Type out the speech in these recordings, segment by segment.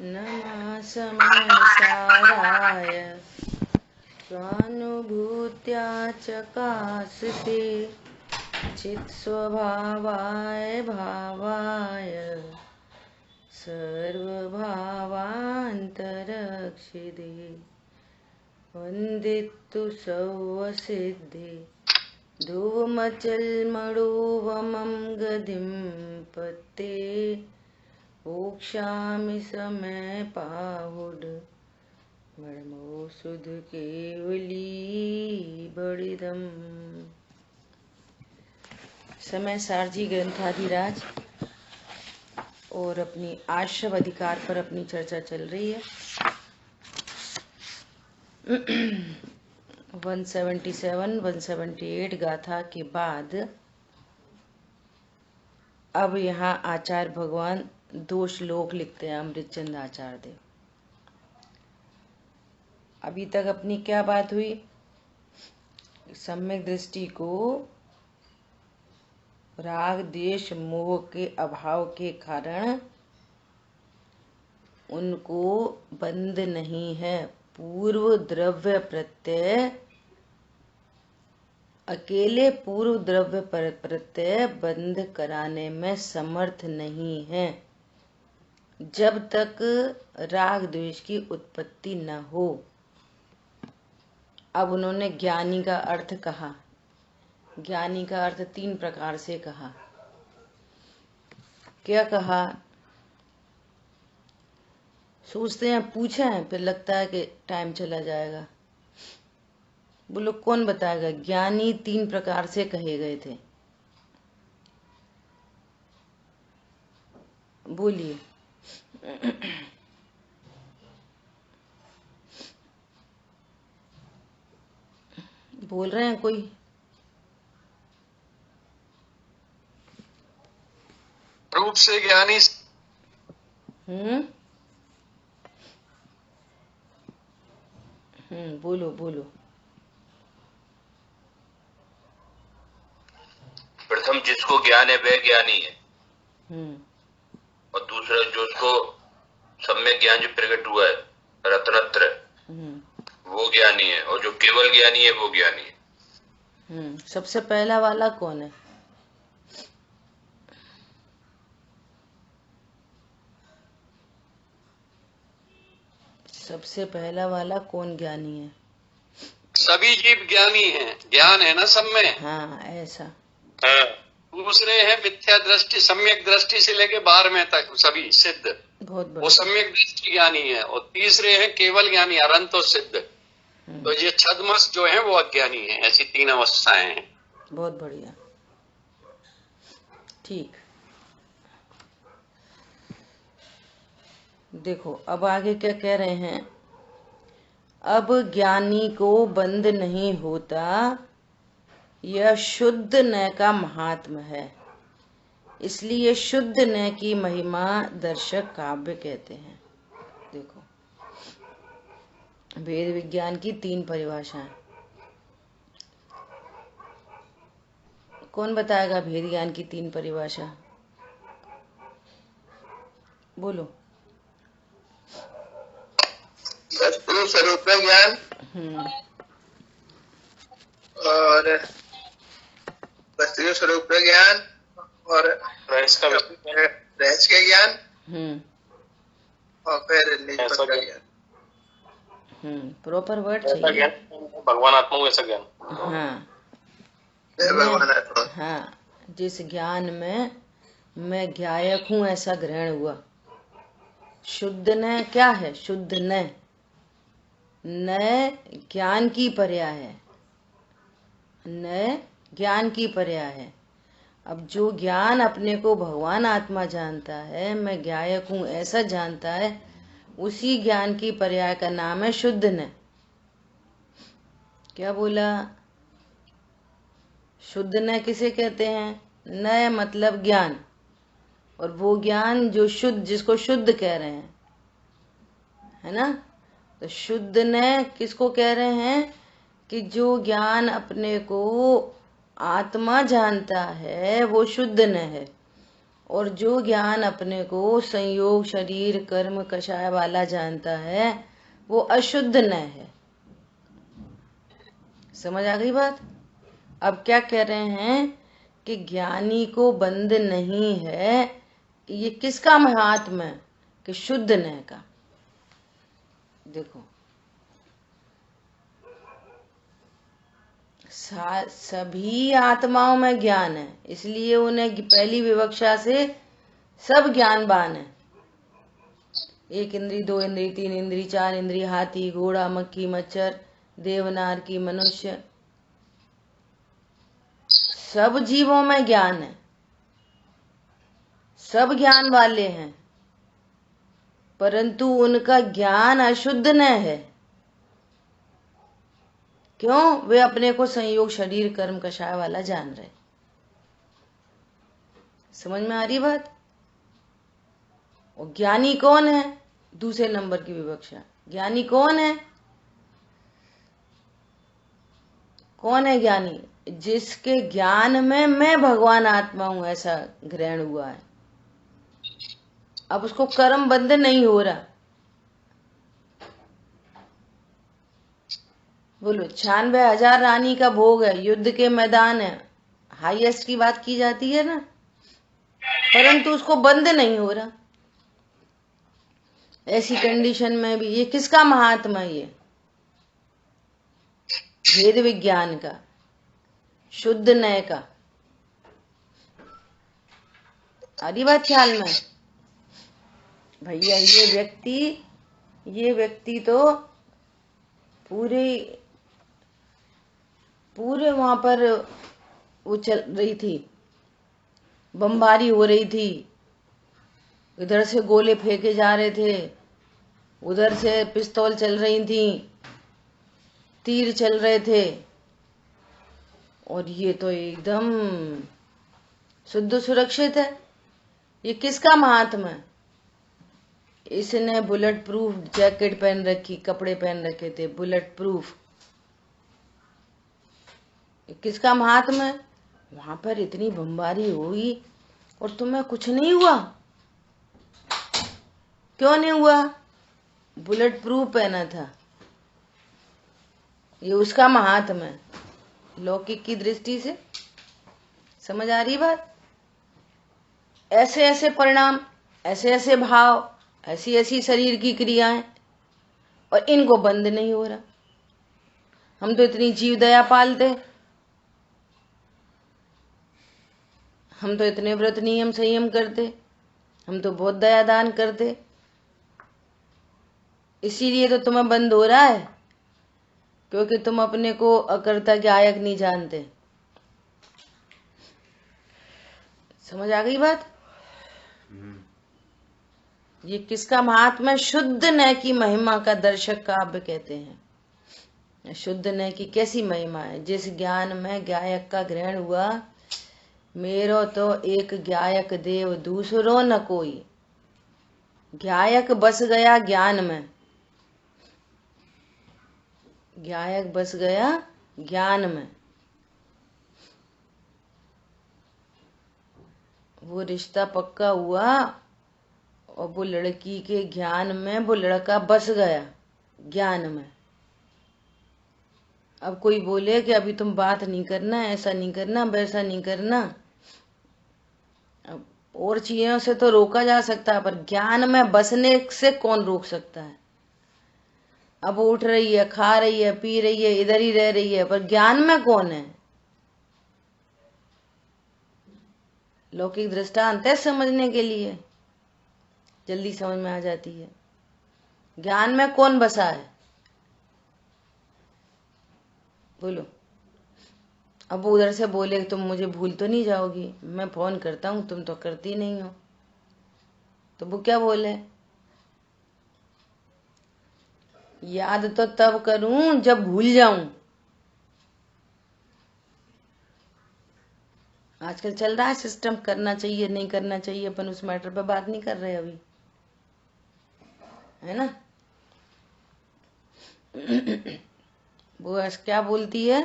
नमः समसाराय स्वानुभूत्या चकास्ते चित्स्वभावाय भावाय सर्वभावान्तरक्षिदे वन्दितु सौवसिद्धे धुवमचलमणुवमं गतिं पत्ते मोक्षामि समय पाहुड मर्मो सुध केवली बड़िदम। समय सारजी ग्रंथाधिराज और अपनी आश्रव अधिकार पर अपनी चर्चा चल रही है। 177, 178 गाथा के बाद अब यहाँ आचार्य भगवान 2 श्लोक लिखते हैं। अमृतचंद आचार्य देव। अभी तक अपनी क्या बात हुई? सम्यक दृष्टि को राग द्वेष मोह के अभाव के कारण उनको बंध नहीं है। पूर्व द्रव्य प्रत्यय अकेले पूर्व द्रव्य प्रत्यय बंध कराने में समर्थ नहीं है जब तक राग द्वेष की उत्पत्ति न हो। अब उन्होंने ज्ञानी का अर्थ कहा। ज्ञानी का अर्थ 3 प्रकार से कहा। क्या कहा? सोचते हैं पूछे हैं, फिर लगता है कि टाइम चला जाएगा। बोलो कौन बताएगा? ज्ञानी 3 प्रकार से कहे गए थे। बोलिए। बोल रहे हैं कोई? रूप से ज्ञानी। बोलो बोलो। प्रथम जिसको ज्ञान है वह ज्ञानी है, और दूसरा जो उसको सम्यक ज्ञान जो प्रकट हुआ है रत्नत्र वो ज्ञानी है, और जो केवल ज्ञानी है वो ज्ञानी है। सबसे पहला वाला कौन है? सबसे पहला वाला कौन ज्ञानी है? सभी जीव ज्ञानी हैं, ज्ञान है ना सब में। हाँ ऐसा। हाँ। दूसरे हैं मिथ्या दृष्टि, सम्यक दृष्टि से लेके 12वें तक सभी सिद्ध, बहुत वो सम्यक दृष्टि ज्ञानी है। और तीसरे हैं केवल ज्ञानी, अरंतो सिद्ध। तो ये छद्मस जो है वो अज्ञानी है। ऐसी 3 अवस्थाएं हैं। बहुत बढ़िया, ठीक। देखो अब आगे क्या कह रहे हैं। अब ज्ञानी को बंध नहीं होता, यह शुद्ध न का महात्म है। इसलिए शुद्ध न की महिमा दर्शक काव्य कहते हैं। देखो वेद विज्ञान की 3 परिभाषाएं। कौन बताएगा भेद ज्ञान की 3 परिभाषा? बोलो। वस्तु स्वरूप ज्ञान और वस्तु स्वरूप ज्ञान और रहस्य का ज्ञान और फिर निष्पत्ति का ज्ञान। प्रॉपर वर्ड चाहिए। भगवान आत्मा को ऐसा ज्ञान। हाँ भगवान आत्मा। हाँ, जिस ज्ञान में मैं ज्ञायक हूँ ऐसा ग्रहण हुआ। शुद्ध न क्या है? शुद्ध न ज्ञान की पर्याय है। न ज्ञान की पर्याय है। अब जो ज्ञान अपने को भगवान आत्मा जानता है, मैं ज्ञायक हूँ ऐसा जानता है, उसी ज्ञान की पर्याय का नाम है शुद्ध न। क्या बोला? शुद्ध न किसे कहते हैं? न मतलब ज्ञान, और वो ज्ञान जो शुद्ध, जिसको शुद्ध कह रहे हैं, है ना? तो शुद्ध न किसको कह रहे हैं? कि जो ज्ञान अपने को आत्मा जानता है वो शुद्ध न है, और जो ज्ञान अपने को संयोग शरीर कर्म कषाय वाला जानता है वो अशुद्ध न है। समझ आ गई बात? अब क्या कह रहे हैं कि ज्ञानी को बंध नहीं है, ये किसका महात्म है? कि शुद्ध न का। देखो सभी आत्माओं में ज्ञान है, इसलिए उन्हें पहली विवक्षा से सब ज्ञानवान है। एक इंद्री, दो इंद्री, तीन इंद्री, चार इंद्री, हाथी घोड़ा मक्खी मच्छर देवनार की मनुष्य, सब जीवों में ज्ञान है, सब ज्ञान वाले हैं, परंतु उनका ज्ञान अशुद्ध न है। क्यों? वे अपने को संयोग शरीर कर्म कषाय वाला जान रहे। समझ में आ रही बात? और ज्ञानी कौन है? दूसरे नंबर की विवक्षा, ज्ञानी कौन है? कौन है ज्ञानी? जिसके ज्ञान में मैं भगवान आत्मा हूं ऐसा ग्रहण हुआ है। अब उसको कर्म बंध नहीं हो रहा। बोलो 96,000 रानी का भोग है, युद्ध के मैदान है, हाईएस्ट की बात की जाती है ना, परंतु उसको बंद नहीं हो रहा। ऐसी कंडीशन में भी ये किसका महात्मा है? ये भेद विज्ञान का, शुद्ध नय का। आदि बात ख्याल में भैया, ये व्यक्ति तो पूरे वहां पर वो चल रही थी, बमबारी हो रही थी, इधर से गोले फेंके जा रहे थे, उधर से पिस्तौल चल रही थी, तीर चल रहे थे, और ये तो एकदम शुद्ध सुरक्षित है। ये किसका महात्मा है? इसने बुलेट प्रूफ जैकेट पहन रखी, कपड़े पहन रखे थे बुलेट प्रूफ। किसका महात्मा है? वहां पर इतनी बमबारी हुई और तुम्हें कुछ नहीं हुआ। क्यों नहीं हुआ? बुलेट प्रूफ पहना था। ये उसका महात्मा है लौकिक की दृष्टि से। समझ आ रही बात? ऐसे ऐसे परिणाम, ऐसे ऐसे भाव, ऐसी ऐसी शरीर की क्रियाएं, और इनको बंद नहीं हो रहा। हम तो इतनी जीव दया पालते, हम तो इतने व्रत नियम संयम करते, हम तो बहुत दया दान करते, इसीलिए तो तुम्हें बंद हो रहा है, क्योंकि तुम अपने को अकर्ता ज्ञायक नहीं जानते। समझ आ गई बात? ये किसका महात्मा? शुद्ध न की महिमा का दर्शक काव्य कहते हैं। शुद्ध न की कैसी महिमा है? जिस ज्ञान में ज्ञायक का ग्रहण हुआ, मेरो तो एक ज्ञायक देव दूसरो न कोई। ज्ञायक बस गया ज्ञान में, ज्ञायक बस गया ज्ञान में, वो रिश्ता पक्का हुआ और वो लड़की के ज्ञान में वो लड़का बस गया ज्ञान में। अब कोई बोले कि अभी तुम बात नहीं करना, ऐसा नहीं करना, वैसा नहीं करना, अब और चीजों से तो रोका जा सकता है, पर ज्ञान में बसने से कौन रोक सकता है? अब वो उठ रही है, खा रही है, पी रही है, इधर ही रह रही है, पर ज्ञान में कौन है? लौकिक दृष्टांत है समझने के लिए, जल्दी समझ में आ जाती है। ज्ञान में कौन बसा है? बोलो। अब वो उधर से बोले तुम मुझे भूल तो नहीं जाओगी, मैं फोन करता हूं तुम तो करती नहीं हो, तो वो क्या बोले? याद तो तब करूं जब भूल जाऊं। आजकल चल रहा है सिस्टम, करना चाहिए नहीं करना चाहिए, अपन उस मैटर पे बात नहीं कर रहे अभी, है ना। वो क्या बोलती है?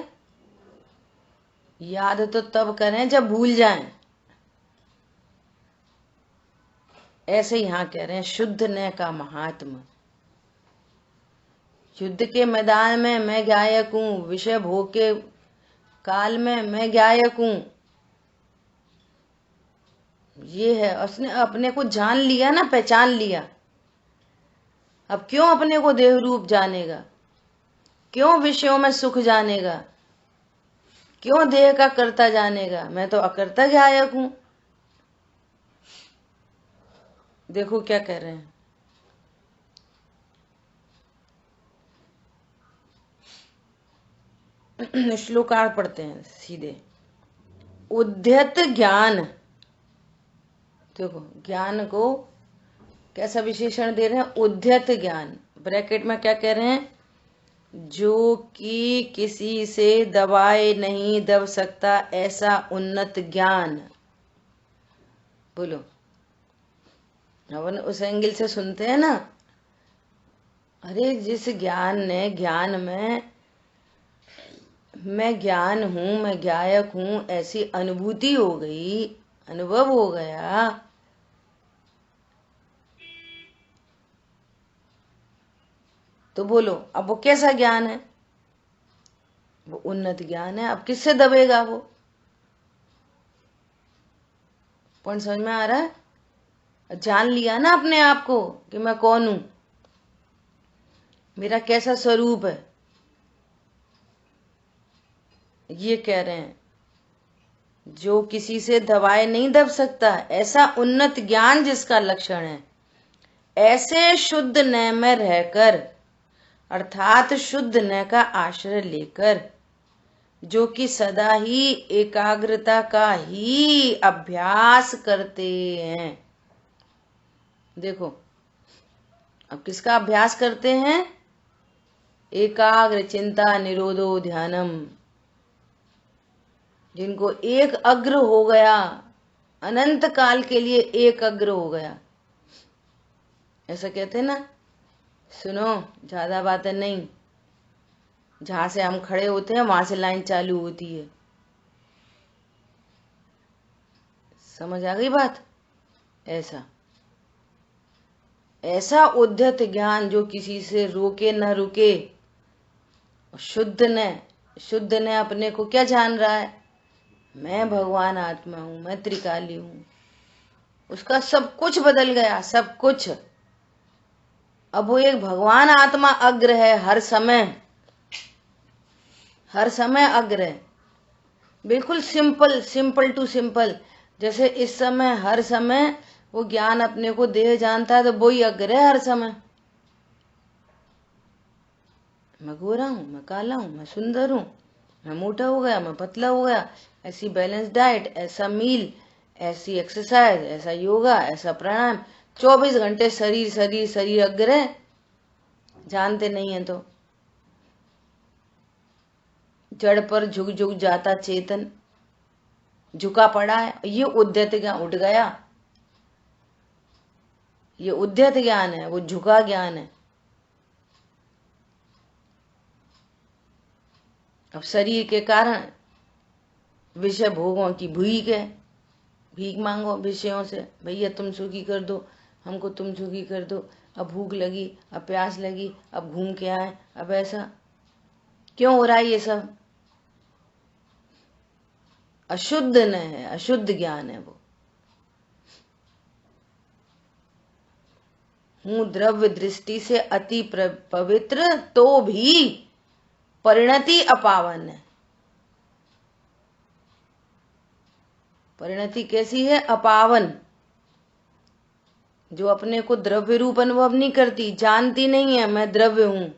याद तो तब करें जब भूल जाएं। ऐसे यहाँ कह रहे हैं शुद्ध न का महात्मा। युद्ध के मैदान में मैं गायक हूं, विषय भोग के काल में मैं गायक हूं। ये है, उसने अपने को जान लिया ना, पहचान लिया। अब क्यों अपने को देह रूप जानेगा, क्यों विषयों में सुख जानेगा, क्यों देह का कर्ता जानेगा, मैं तो अकर्ता गायक हूं। देखो क्या कह रहे हैं, श्लोकार पढ़ते हैं सीधे। उद्यत ज्ञान, देखो ज्ञान को कैसा विशेषण दे रहे हैं, उद्यत ज्ञान। ब्रैकेट में क्या कह रहे हैं, जो कि किसी से दबाए नहीं दब सकता ऐसा उन्नत ज्ञान। बोलो, अपन उस एंगल से सुनते हैं ना, अरे जिस ज्ञान ने, ज्ञान में मैं ज्ञान हूं, मैं गायक हूं, ऐसी अनुभूति हो गई, अनुभव हो गया, तो बोलो अब वो कैसा ज्ञान है, वो उन्नत ज्ञान है। अब किससे दबेगा वो, पॉइंट समझ में आ रहा है। जान लिया ना अपने आप को कि मैं कौन हूं, मेरा कैसा स्वरूप है। ये कह रहे हैं जो किसी से दबाए नहीं दब सकता, ऐसा उन्नत ज्ञान जिसका लक्षण है, ऐसे शुद्ध न में रहकर, अर्थात शुद्ध न का आश्रय लेकर, जो कि सदा ही एकाग्रता का ही अभ्यास करते हैं। देखो अब किसका अभ्यास करते हैं, एकाग्र चिंता निरोधो ध्यानम। जिनको एक अग्र हो गया, अनंत काल के लिए एक अग्र हो गया, ऐसा कहते हैं ना। सुनो, ज्यादा बातें नहीं, जहां से हम खड़े होते हैं वहां से लाइन चालू होती है। समझ आ गई बात। ऐसा उद्धत ज्ञान जो किसी से रोके न रुके। शुद्ध ने अपने को क्या जान रहा है, मैं भगवान आत्मा हूं, मैं त्रिकाली हूं। उसका सब कुछ बदल गया, सब कुछ। अब वो एक भगवान आत्मा अग्र है, हर समय अग्र है। बिल्कुल सिंपल, सिंपल टू सिंपल। जैसे इस समय, हर समय वो ज्ञान अपने को देह जानता है, तो वही अग्र है हर समय। मैं गोरा हूं, मैं काला हूं, मैं सुंदर हूं, मैं मोटा हो गया, मैं पतला हो गया, ऐसी बैलेंस डाइट, ऐसा मील, ऐसी एक्सरसाइज, ऐसा योगा, ऐसा प्राणायाम, 24 घंटे शरीर शरीर शरीर अग्र है। जानते नहीं है तो जड़ पर झुक झुक जाता चेतन, झुका पड़ा है। ये उद्यत ज्ञान उठ गया, ये उद्यत ज्ञान है, वो झुका ज्ञान है। अब शरीर के कारण विषय भोगों की भूख है, भीख मांगो विषयों से, भैया तुम सुखी कर दो, हमको तुम सुखी कर दो। अब भूख लगी, अब प्यास लगी, अब घूम के आए, अब ऐसा क्यों हो रहा है ये सब। अशुद्ध न है, अशुद्ध ज्ञान है वो। हूं द्रव्य दृष्टि से अति पवित्र, तो भी परिणति अपावन है। परिणति कैसी है, अपावन। जो अपने को द्रव्य रूप अनुभव नहीं करती, जानती नहीं है मैं द्रव्य हूं,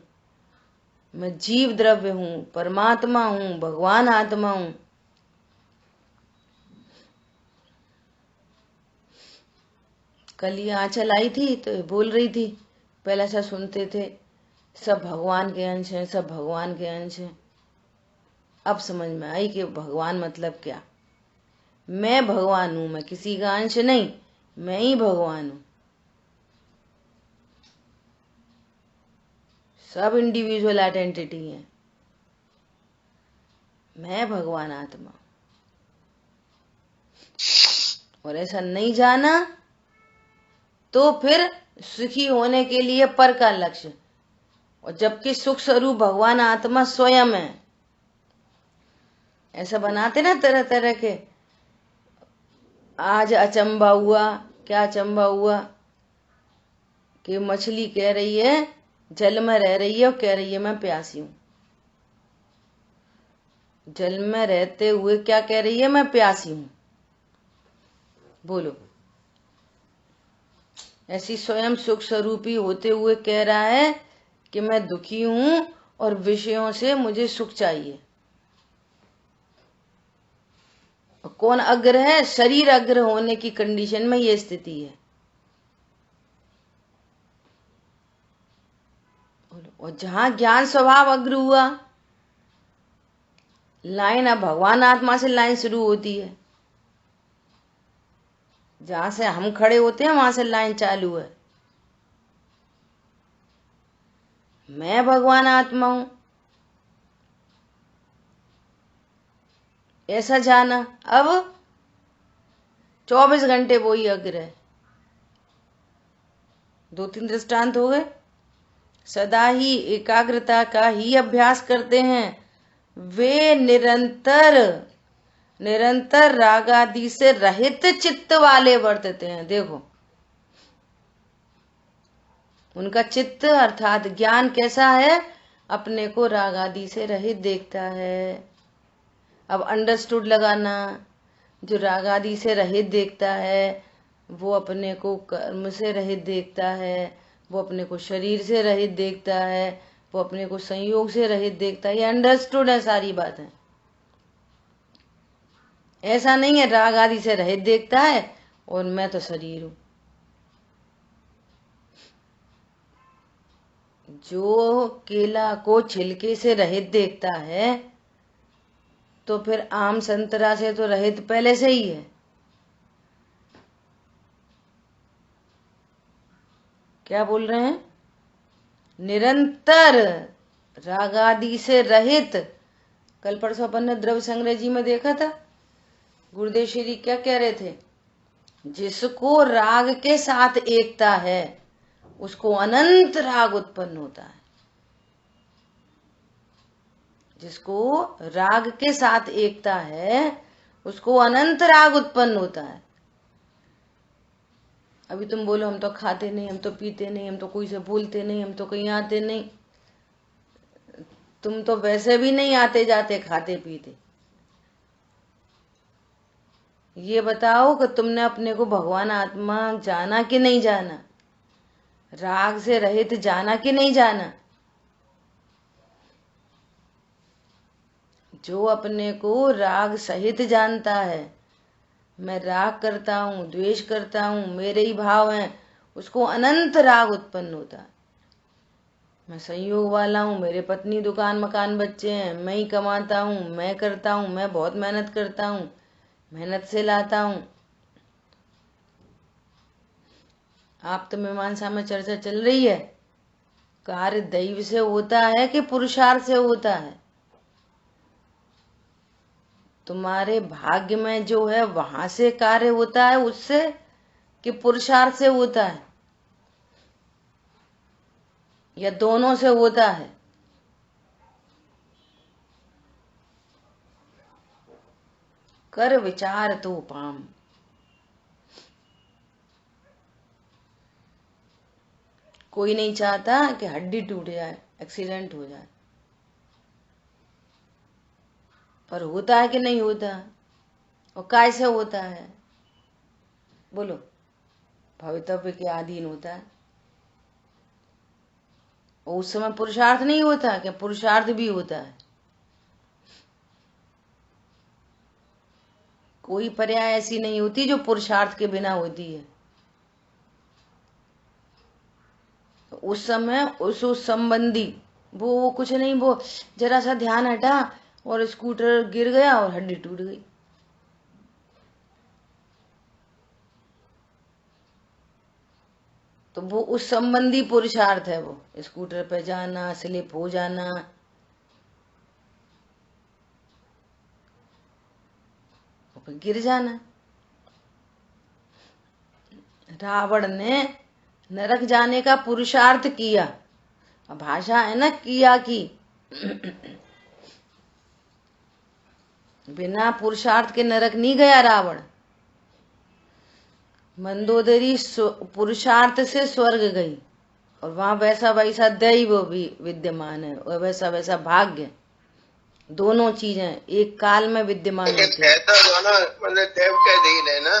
मैं जीव द्रव्य हूं, परमात्मा हूं, भगवान आत्मा हूं। कल ये आंचल आई थी तो बोल रही थी, पहले ऐसा सुनते थे सब भगवान के अंश हैं, सब भगवान के अंश हैं। अब समझ में आई कि भगवान मतलब क्या। मैं भगवान हूं, मैं किसी का अंश नहीं, मैं ही भगवान हूं। सब इंडिविजुअल आइडेंटिटी है, मैं भगवान आत्मा। और ऐसा नहीं जाना तो फिर सुखी होने के लिए पर का लक्ष्य, और जबकि सुख स्वरूप भगवान आत्मा स्वयं है। ऐसा बनाते ना तरह तरह के। आज अचंबा हुआ, क्या अचंबा हुआ कि मछली कह रही है, जल में रह रही है और कह रही है मैं प्यासी हूं। जल में रहते हुए क्या कह रही है, मैं प्यासी हूं। बोलो, ऐसी स्वयं सुख स्वरूपी होते हुए कह रहा है कि मैं दुखी हूं और विषयों से मुझे सुख चाहिए। कौन अग्र है? शरीर अग्र होने की कंडीशन में ये स्थिति है। और जहां ज्ञान स्वभाव अग्र हुआ, लाइन अब भगवान आत्मा से लाइन शुरू होती है। जहां से हम खड़े होते हैं वहां से लाइन चालू है। मैं भगवान आत्मा हूं, ऐसा जाना। अब 24 घंटे वो ही अग्र है। 2-3 दृष्टांत हो गए। सदा ही एकाग्रता का ही अभ्यास करते हैं, वे निरंतर निरंतर राग आदि से रहित चित्त वाले वर्तते हैं। देखो, उनका चित्त अर्थात ज्ञान कैसा है? अपने को राग आदि से रहित देखता है। अब अंडरस्टूड लगाना, जो राग आदि से रहित देखता है वो अपने को कर्म से रहित देखता है, वो अपने को शरीर से रहित देखता है, वो अपने को संयोग से रहित देखता है। ये अंडरस्टूड है सारी बातें। ऐसा नहीं है राग आदि से रहित देखता है और मैं तो शरीर हूं। जो केला को छिलके से रहित देखता है तो फिर आम संतरा से तो रहित पहले से ही है। क्या बोल रहे हैं? निरंतर राग आदि से रहित। कल परसों अपन ने द्रव्य संग्रह जी में देखा था, गुरुदेव श्री क्या कह रहे थे? जिसको राग के साथ एकता है उसको अनंत राग उत्पन्न होता है। जिसको राग के साथ एकता है उसको अनंत राग उत्पन्न होता है। अभी तुम बोलो हम तो खाते नहीं, हम तो पीते नहीं, हम तो कोई से बोलते नहीं, हम तो कहीं आते नहीं। तुम तो वैसे भी नहीं आते जाते खाते पीते। ये बताओ कि तुमने अपने को भगवान आत्मा जाना कि नहीं जाना? राग से रहित जाना कि नहीं जाना? जो अपने को राग सहित जानता है, मैं राग करता हूं, द्वेष करता हूं, मेरे ही भाव हैं, उसको अनंत राग उत्पन्न होता है। मैं संयोग वाला हूं, मेरे पत्नी दुकान मकान बच्चे हैं, मैं ही कमाता हूं, मैं करता हूं, मैं बहुत मेहनत करता हूं, मेहनत से लाता हूं। आप तो मीमांसा में चर्चा चल रही है, कार्य दैव से होता है कि पुरुषार्थ से होता है? तुम्हारे भाग्य में जो है वहां से कार्य होता है उससे कि पुरुषार्थ से होता है, या दोनों से होता है? कर विचार तो पाम। कोई नहीं चाहता कि हड्डी टूट जाए, एक्सीडेंट हो जाए, पर होता है कि नहीं होता? और कैसे होता है? बोलो, भवितव्य के अधीन होता है। और उस समय पुरुषार्थ नहीं होता क्या? पुरुषार्थ भी होता है। कोई पर्याय ऐसी नहीं होती जो पुरुषार्थ के बिना होती है। उस समय उस संबंधी वो कुछ नहीं, वो जरा सा ध्यान हटा और स्कूटर गिर गया और हड्डी टूट गई। तो वो उस संबंधी पुरुषार्थ है, वो स्कूटर पे जाना, स्लिप हो जाना। गिर जाना। रावण ने नरक जाने का पुरुषार्थ किया। अब भाषा है ना किया की, बिना पुरुषार्थ के नरक नहीं गया रावण। मंदोदरी पुरुषार्थ से स्वर्ग गई और वहां वैसा वैसा दैव भी विद्यमान है और वैसा वैसा भाग्य, दोनों चीजें एक काल में विद्यमान होती है। तो दोनों मतलब देव के अधीन है ना?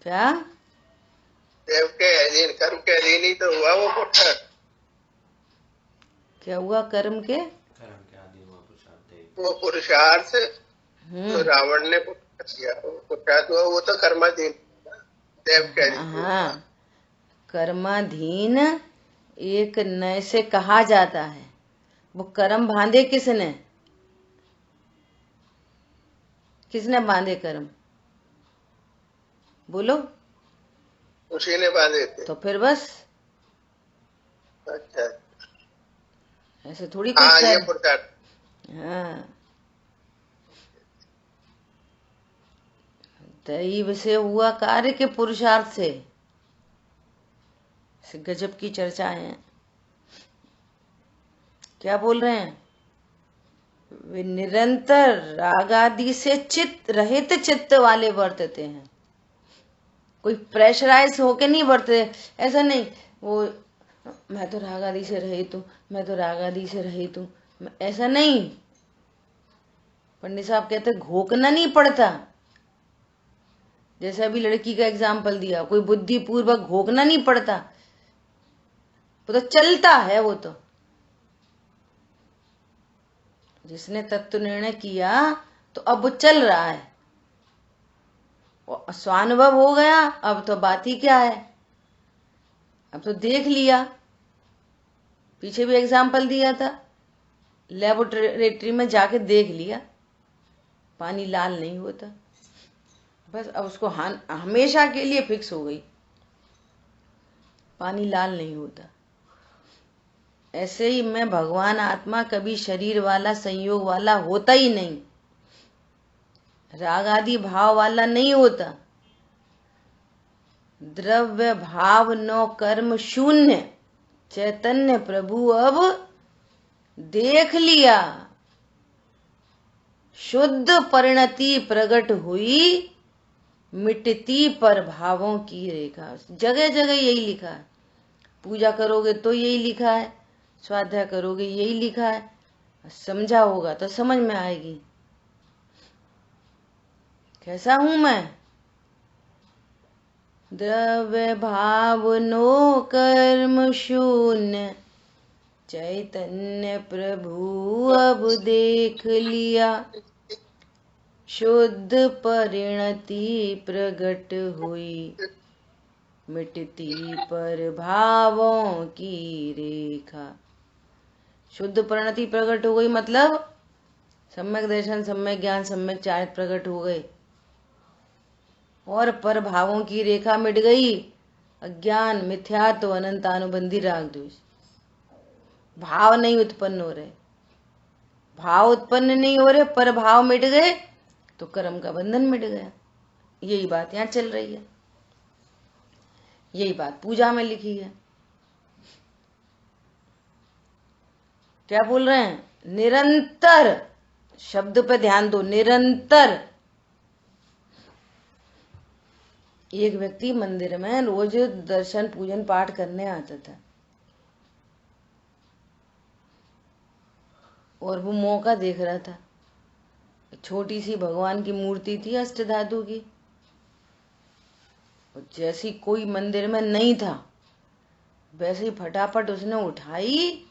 क्या देव के अधीन, कर्म के अधीन ही तो हुआ वो पुरुषार्थ। क्या हुआ कर्म के वो पुरुषार्थ तो रावण ने किया, वो पुरुषार्थ हुआ, वो तो कर्माधीन देव के अधीन। हाँ, कर्माधीन एक नए से कहा जाता है। वो कर्म बांधे किसने? किसने बांधे कर्म? बोलो। उसी ने बांधे थे। तो फिर बस अच्छा, ऐसे थोड़ी कोई हाँ ये कर। पुरुषार्थ। हाँ, दैव से हुआ कार्य के पुरुषार्थ से। गजब की चर्चा है। क्या बोल रहे हैं? वे निरंतर रागादि से चित्त रहित चित्त वाले वर्तते हैं। कोई प्रेशराइज होके नहीं वर्तते। ऐसा नहीं वो मैं तो रागादि से रहित हूं, मैं तो रागादि से रहित हूं, ऐसा नहीं। पंडित साहब कहते घोकना नहीं पड़ता। जैसे अभी लड़की का एग्जाम्पल दिया, कोई बुद्धिपूर्वक घोकना नहीं पड़ता, वो तो चलता है। वो तो जिसने तत्व निर्णय किया तो अब वो चल रहा है, स्वानुभव हो गया। अब तो बात ही क्या है, अब तो देख लिया। पीछे भी एग्जाम्पल दिया था, लेबोरेटरी में जाके देख लिया, पानी लाल नहीं होता। बस अब उसको हमेशा के लिए फिक्स हो गई, पानी लाल नहीं होता। ऐसे ही मैं भगवान आत्मा कभी शरीर वाला संयोग वाला होता ही नहीं, राग आदि भाव वाला नहीं होता। द्रव्य भाव नो कर्म शून्य चैतन्य प्रभु अब देख लिया। शुद्ध परिणति प्रकट हुई, मिटती पर भावों की रेखा। जगह जगह यही लिखा है। पूजा करोगे तो यही लिखा है, स्वाध्याय करोगे यही लिखा है। समझा होगा तो समझ में आएगी। कैसा हूं मैं? द्रव्य भाव नो कर्म शून्य चैतन्य प्रभु अब देख लिया। शुद्ध परिणति प्रकट हुई, मिटती पर भावों की रेखा। शुद्ध परिणति प्रकट हो गई मतलब सम्यक दर्शन, सम्यक ज्ञान, सम्यक चारित्र प्रकट हो गए और पर भावों की रेखा मिट गई। अज्ञान, मिथ्यात्व, अनंतानुबंधी राग द्वेष, भाव नहीं उत्पन्न हो रहे। भाव उत्पन्न नहीं हो रहे, पर भाव मिट गए तो कर्म का बंधन मिट गया। यही बात यहाँ चल रही है, यही बात पूजा में लिखी है। क्या बोल रहे हैं? निरंतर शब्द पे ध्यान दो, निरंतर। एक व्यक्ति मंदिर में रोज दर्शन पूजन पाठ करने आता था और वो मौका देख रहा था। छोटी सी भगवान की मूर्ति थी अष्टधातु की, और जैसी कोई मंदिर में नहीं था वैसे ही फटाफट उसने उठाई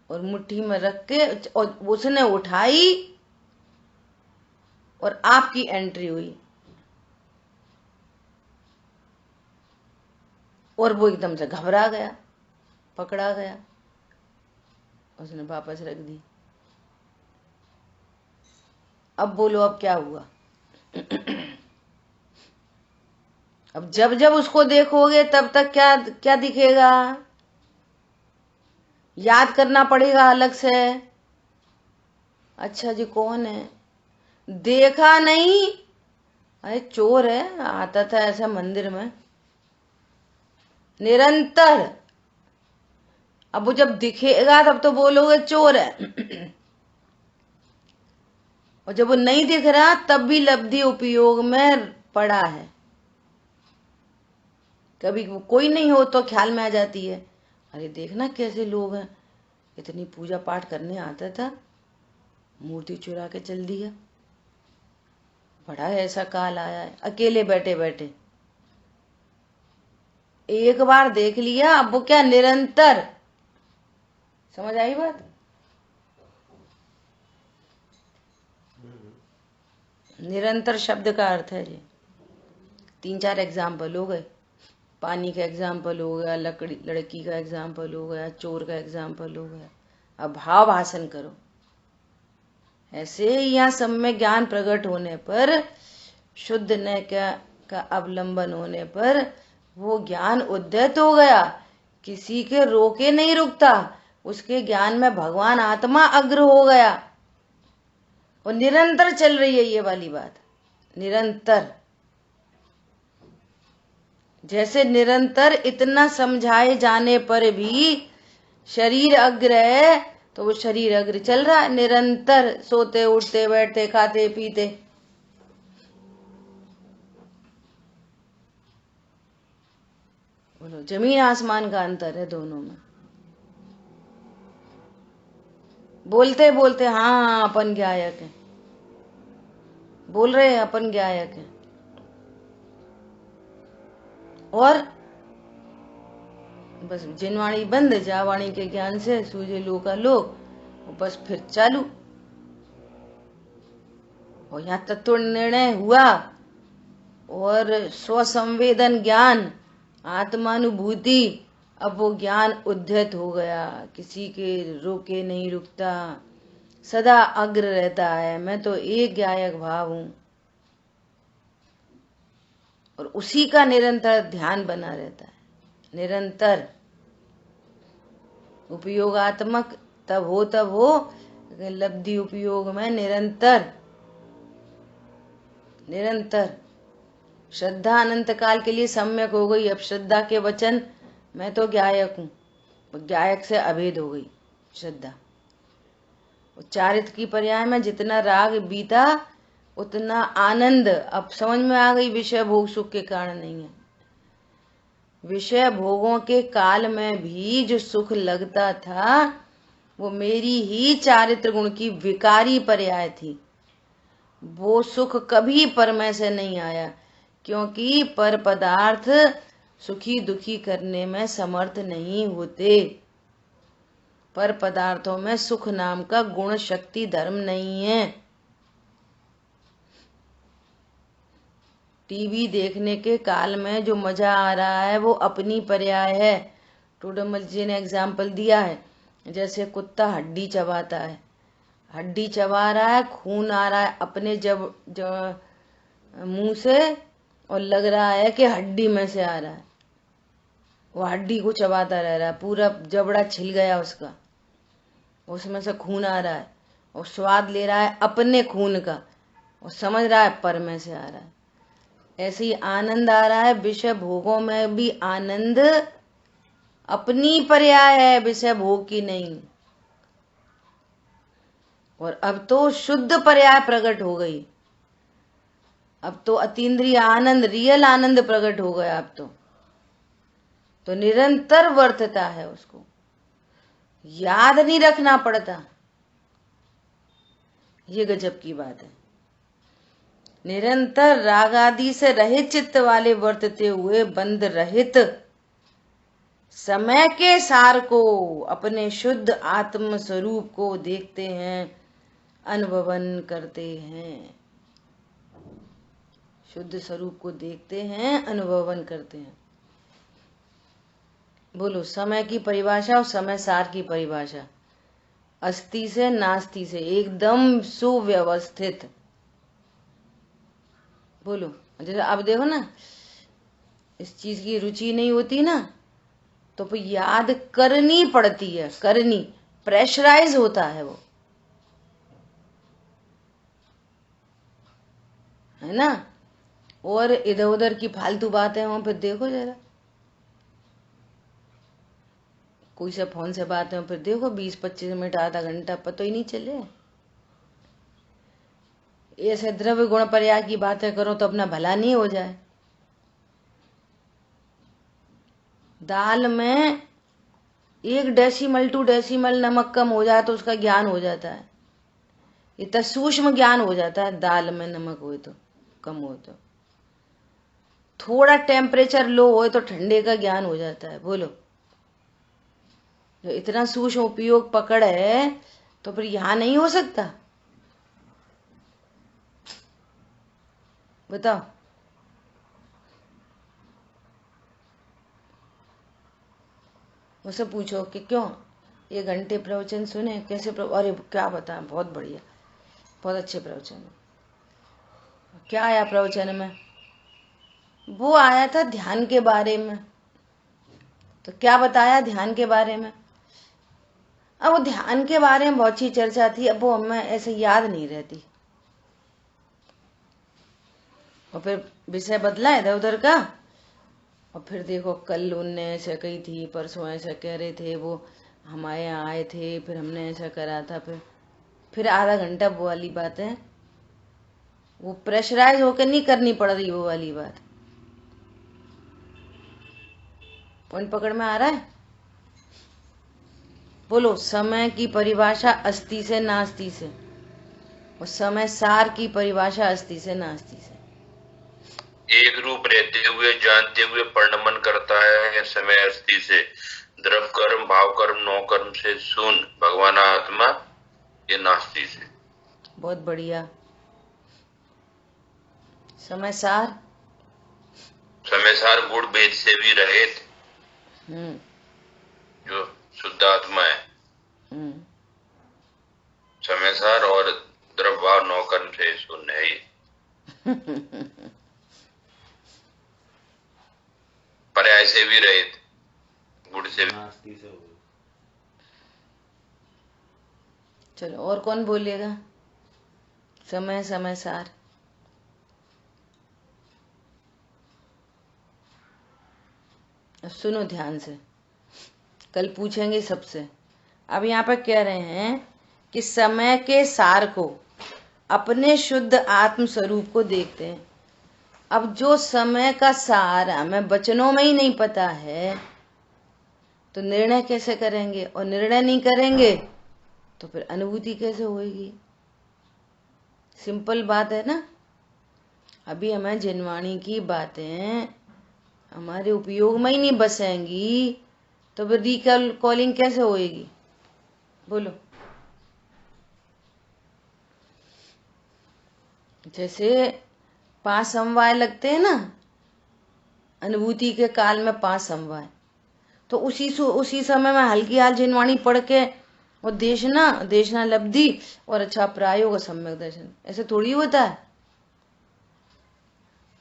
और मुट्ठी में रख के, और उसने उठाई और आपकी एंट्री हुई और वो एकदम से घबरा गया, पकड़ा गया, उसने वापस रख दी। अब बोलो अब क्या हुआ? अब जब जब उसको देखोगे तब तक क्या क्या दिखेगा? याद करना पड़ेगा अलग से। अच्छा जी कौन है? देखा नहीं, अरे चोर है, आता था ऐसा मंदिर में, निरंतर। अब वो जब दिखेगा तब तो बोलोगे चोर है, और जब वो नहीं दिख रहा तब भी लब्धि उपयोग में पड़ा है। कभी कोई नहीं हो तो ख्याल में आ जाती है, अरे देखना कैसे लोग हैं, इतनी पूजा पाठ करने आता था, मूर्ति चुरा के चल दिया। बड़ा ऐसा काल आया है, अकेले बैठे बैठे एक बार देख लिया, अब वो क्या निरंतर। समझ आई बात? निरंतर शब्द का अर्थ है जी। 3-4 एग्जाम्पल हो गए, पानी का एग्जाम्पल हो गया, लड़की का एग्जाम्पल हो गया, चोर का एग्जाम्पल हो गया। अब भाव भाषण करो। ऐसे यहाँ सब में ज्ञान प्रकट होने पर, शुद्ध न का अवलंबन होने पर वो ज्ञान उद्यत हो गया, किसी के रोके नहीं रुकता। उसके ज्ञान में भगवान आत्मा अग्र हो गया, और निरंतर चल रही है ये वाली बात, निरंतर। जैसे निरंतर इतना समझाए जाने पर भी शरीर अग्र है, तो वो शरीर अग्र चल रहा है निरंतर, सोते उठते बैठते खाते पीते। बोलो, जमीन आसमान का अंतर है दोनों में। बोलते बोलते हाँ अपन गायक है, बोल रहे हैं अपन गायक है, और बस जिनवाणी बंद, जावाणी के ज्ञान से सूझे लोका लोक, बस फिर चालू। और यहाँ तत्व निर्णय हुआ, और स्वसंवेदन ज्ञान, आत्मानुभूति, अब वो ज्ञान उद्धत हो गया, किसी के रोके नहीं रुकता, सदा अग्र रहता है। मैं तो एक गायक भाव हूं, और उसी का निरंतर ध्यान बना रहता है। निरंतर उपयोगात्मक तब हो, लब्धि उपयोग में निरंतर। निरंतर श्रद्धा अनंत काल के लिए सम्यक हो गई। अब श्रद्धा के वचन, मैं तो गायक हूं, गायक से अभेद हो गई श्रद्धा। चारित्र की पर्याय में जितना राग बीता उतना आनंद अब समझ में आ गई, विषय भोग सुख के कारण नहीं है। विषय भोगों के काल में भी जो सुख लगता था वो मेरी ही चारित्र गुण की विकारी पर्याय थी। वो सुख कभी पर में से नहीं आया, क्योंकि पर पदार्थ सुखी दुखी करने में समर्थ नहीं होते। पर पदार्थों में सुख नाम का गुण शक्ति धर्म नहीं है। टीवी देखने के काल में जो मजा आ रहा है वो अपनी पर्याय है। टोडरमल जी ने एग्जाम्पल दिया है, जैसे कुत्ता हड्डी चबाता है, हड्डी चबा रहा है, खून आ रहा है अपने जब मुंह से, और लग रहा है कि हड्डी में से आ रहा है। वो हड्डी को चबाता रह रहा है, पूरा जबड़ा छिल गया उसका, उसमें से खून आ रहा है, और स्वाद ले रहा है अपने खून का, और समझ रहा है पर में से आ रहा है। ऐसे ही आनंद आ रहा है, विषय भोगों में भी आनंद अपनी पर्याय है, विषय भोग की नहीं। और अब तो शुद्ध पर्याय प्रकट हो गई, अब तो अतीन्द्रिय आनंद, रियल आनंद प्रकट हो गया। अब तो निरंतर वर्तता है, उसको याद नहीं रखना पड़ता। ये गजब की बात है। निरंतर राग आदि से रहित चित्त वाले वर्तते हुए बंध रहित समय के सार को, अपने शुद्ध आत्म स्वरूप को देखते हैं, अनुभवन करते हैं। शुद्ध स्वरूप को देखते हैं, अनुभवन करते हैं। बोलो, समय की परिभाषा और समय सार की परिभाषा, अस्ति से नास्ति से एकदम सुव्यवस्थित। बोलो, जैसे अब देखो ना, इस चीज की रुचि नहीं होती ना तो फिर याद करनी पड़ती है, करनी, प्रेशराइज होता है वो, है ना। और इधर उधर की फालतू बातें हो, फिर देखो जरा, कोई से फोन से बात है, फिर देखो 20-25 मिनट आधा घंटा पता ही नहीं चले। ऐसे द्रव्य गुण पर्याय की बातें करो तो अपना भला नहीं हो जाए। दाल में 1 डेसिमल 2 डेसिमल नमक कम हो जाए तो उसका ज्ञान हो जाता है। इतना सूक्ष्म ज्ञान हो जाता है दाल में नमक हो तो, कम हो तो। थोड़ा टेम्परेचर लो हो तो ठंडे का ज्ञान हो जाता है। बोलो, जो इतना सूक्ष्म उपयोग पकड़ है तो फिर यहां नहीं हो सकता? बताओ। मुझसे पूछो कि क्यों 1 घंटे प्रवचन सुने, कैसे अरे क्या बताएं, बहुत बढ़िया, बहुत अच्छे प्रवचन है। क्या आया प्रवचन में? वो आया था ध्यान के बारे में। तो क्या बताया ध्यान के बारे में? अब वो ध्यान के बारे में बहुत सी चर्चा थी, अब वो हमें ऐसे याद नहीं रहती। और फिर विषय बदला इधर उधर का। और फिर देखो कल उनने ऐसा कही थी, परसों ऐसा कह रहे थे, वो हमारे यहाँ आए थे, फिर हमने ऐसा करा था, फिर आधा घंटा वो वाली बात है। वो प्रेशराइज होकर नहीं करनी पड़ रही वो वाली बात। पॉइंट पकड़ में आ रहा है? बोलो, समय की परिभाषा अस्ति से नास्ति से, और समय सार की परिभाषा अस्ति से नास्ति से। एक रूप रहते हुए जानते हुए परिणमन करता है समय अस्थि से, द्रव कर्म भाव कर्म नौ कर्म से शून्य भगवान आत्मा ये नास्ति से। बहुत बढ़िया। समय सार, समय सार गुण भेद से भी रहित जो शुद्ध आत्मा है। समय सार और द्रव भाव नौ कर्म से शून्य है ही। पर्याय से भी रहित, गुण से भी। चलो और कौन बोलेगा? समय समय सार। अब सुनो ध्यान से, कल पूछेंगे सबसे। अब यहाँ पर कह रहे हैं कि समय के सार को अपने शुद्ध आत्म स्वरूप को देखते हैं। अब जो समय का सार हमें वचनों में ही नहीं पता है तो निर्णय कैसे करेंगे? और निर्णय नहीं करेंगे तो फिर अनुभूति कैसे होगी? सिंपल बात है ना। अभी हमें जिनवाणी की बातें हमारे उपयोग में ही नहीं बसेंगी तो फिर रिकॉलिंग कैसे होएगी? बोलो। जैसे 5 समवाय लगते हैं ना, अनुभूति के काल में 5 समवाय, तो उसी समय में हल्की हाल जिनवाणी पढ़ के और देशना लब्धि और अच्छा प्रायोग और सम्यक दर्शन, ऐसे थोड़ी होता है।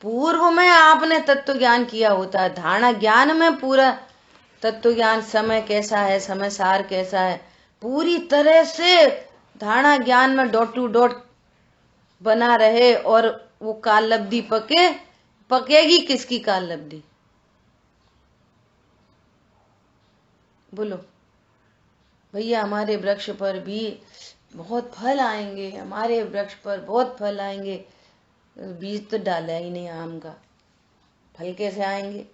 पूर्व में आपने तत्व ज्ञान किया होता है, धारणा ज्ञान में पूरा तत्व ज्ञान, समय कैसा है, समय सार कैसा है, पूरी तरह से धारणा ज्ञान में डॉट टू डॉट बना रहे। और वो काल लब्धि पकेगी किसकी काल लब्धि? बोलो भैया, हमारे वृक्ष पर भी बहुत फल आएंगे, हमारे वृक्ष पर बहुत फल आएंगे। बीज तो डाला ही नहीं आम का, फल कैसे आएंगे?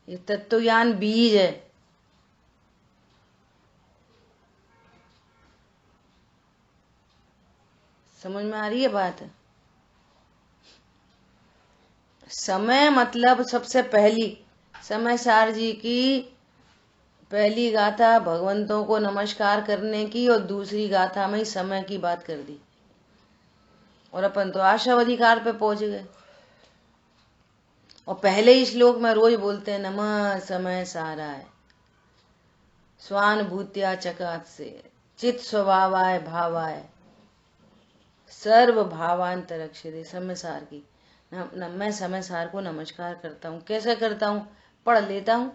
ये तत्वज्ञान बीज है। समझ में आ रही है बात? समय मतलब सबसे पहली समय सार जी की पहली गाथा भगवंतों को नमस्कार करने की, और दूसरी गाथा में ही समय की बात कर दी, और अपन तो आशव अधिकार पे पहुंच गए। और पहले ही श्लोक में रोज बोलते हैं नमः समय साराय स्वानुभूत्या चकात से चित स्वभावाय भावाय सर्व भावांतरक्षदे। समय सार की मैं समय सार को नमस्कार करता हूँ। कैसे करता हूँ? पढ़ लेता हूँ।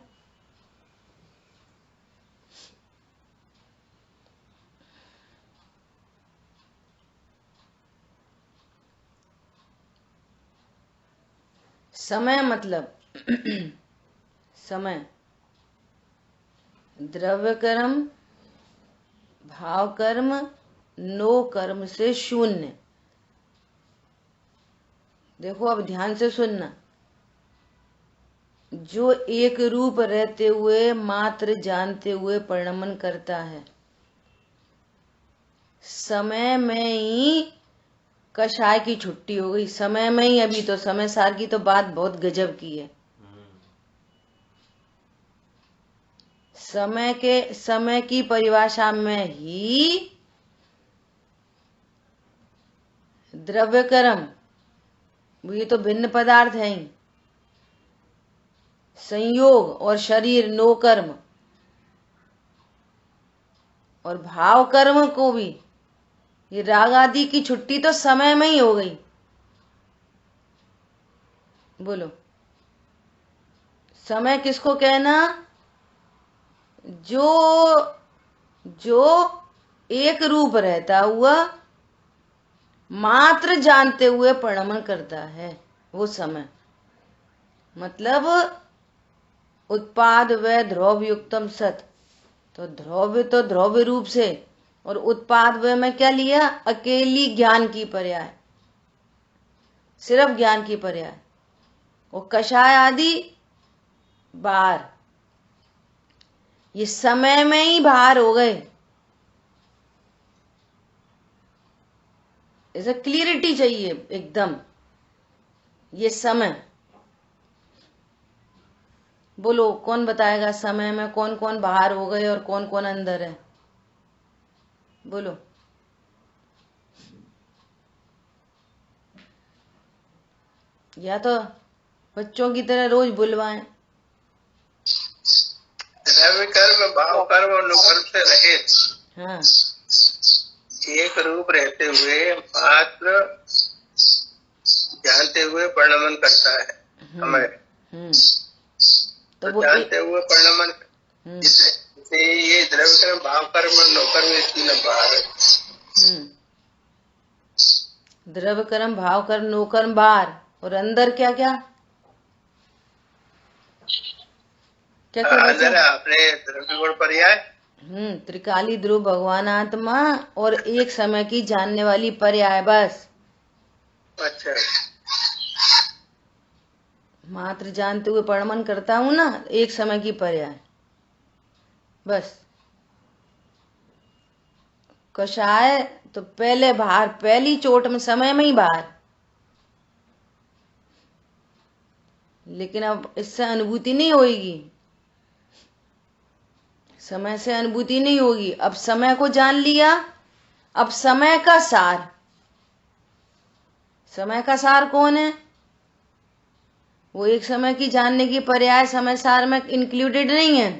समय मतलब समय, द्रव्य कर्म, भाव कर्म, नो कर्म से शून्य। देखो अब ध्यान से सुनना। जो एक रूप रहते हुए मात्र जानते हुए परिणमन करता है, समय में ही कषाय की छुट्टी हो गई, समय में ही। अभी तो समय सार की तो बात बहुत गजब की है। समय की परिभाषा में ही द्रव्य कर्म, ये तो भिन्न पदार्थ है ही, संयोग और शरीर नो कर्म, और भाव कर्म को भी ये राग आदि की छुट्टी तो समय में ही हो गई। बोलो, समय किसको कहना? जो एक रूप रहता हुआ मात्र जानते हुए परिणमन करता है, वो समय। मतलब उत्पाद व ध्रुव युक्तम सत, तो ध्रुव रूप से, और उत्पाद व में क्या लिया? अकेली ज्ञान की पर्याय, सिर्फ ज्ञान की पर्याय। और कषाय आदि बाहर, ये समय में ही बाहर हो गए। ऐसा क्लियरिटी चाहिए एकदम। ये समय, बोलो कौन बताएगा समय में कौन कौन बाहर हो गए और कौन कौन अंदर है? बोलो। या तो बच्चों की तरह रोज बुलवाएं। द्रव्य कर्म, भाव कर्म और नो कर्म से रहित, हाँ, एक रूप रहते हुए मात्र जानते हुए परिणमन करता है समय। तो तो जानते हुए परिणमन, जैसे ये द्रव्य कर्म, भाव कर्म और नो कर्म, ये तीनों बाहर है। द्रव्य कर्म, भाव कर्म, नो कर्म बाहर, और अंदर क्या क्या क्या क्या अंदर अपने द्रव्य गुण पर्याय, त्रिकाली ध्रुव भगवान आत्मा और एक समय की जानने वाली पर्याय, बस। अच्छा, मात्र जानते हुए परिणमन करता हूं ना, एक समय की पर्याय, बस। कषाय तो पहले बाहर, पहली चोट में समय में ही बाहर, लेकिन अब इससे अनुभूति नहीं होगी, समय से अनुभूति नहीं होगी। अब समय को जान लिया, अब समय का सार, समय का सार कौन है? वो एक समय की जानने की पर्याय समय सार में इंक्लूडेड नहीं है।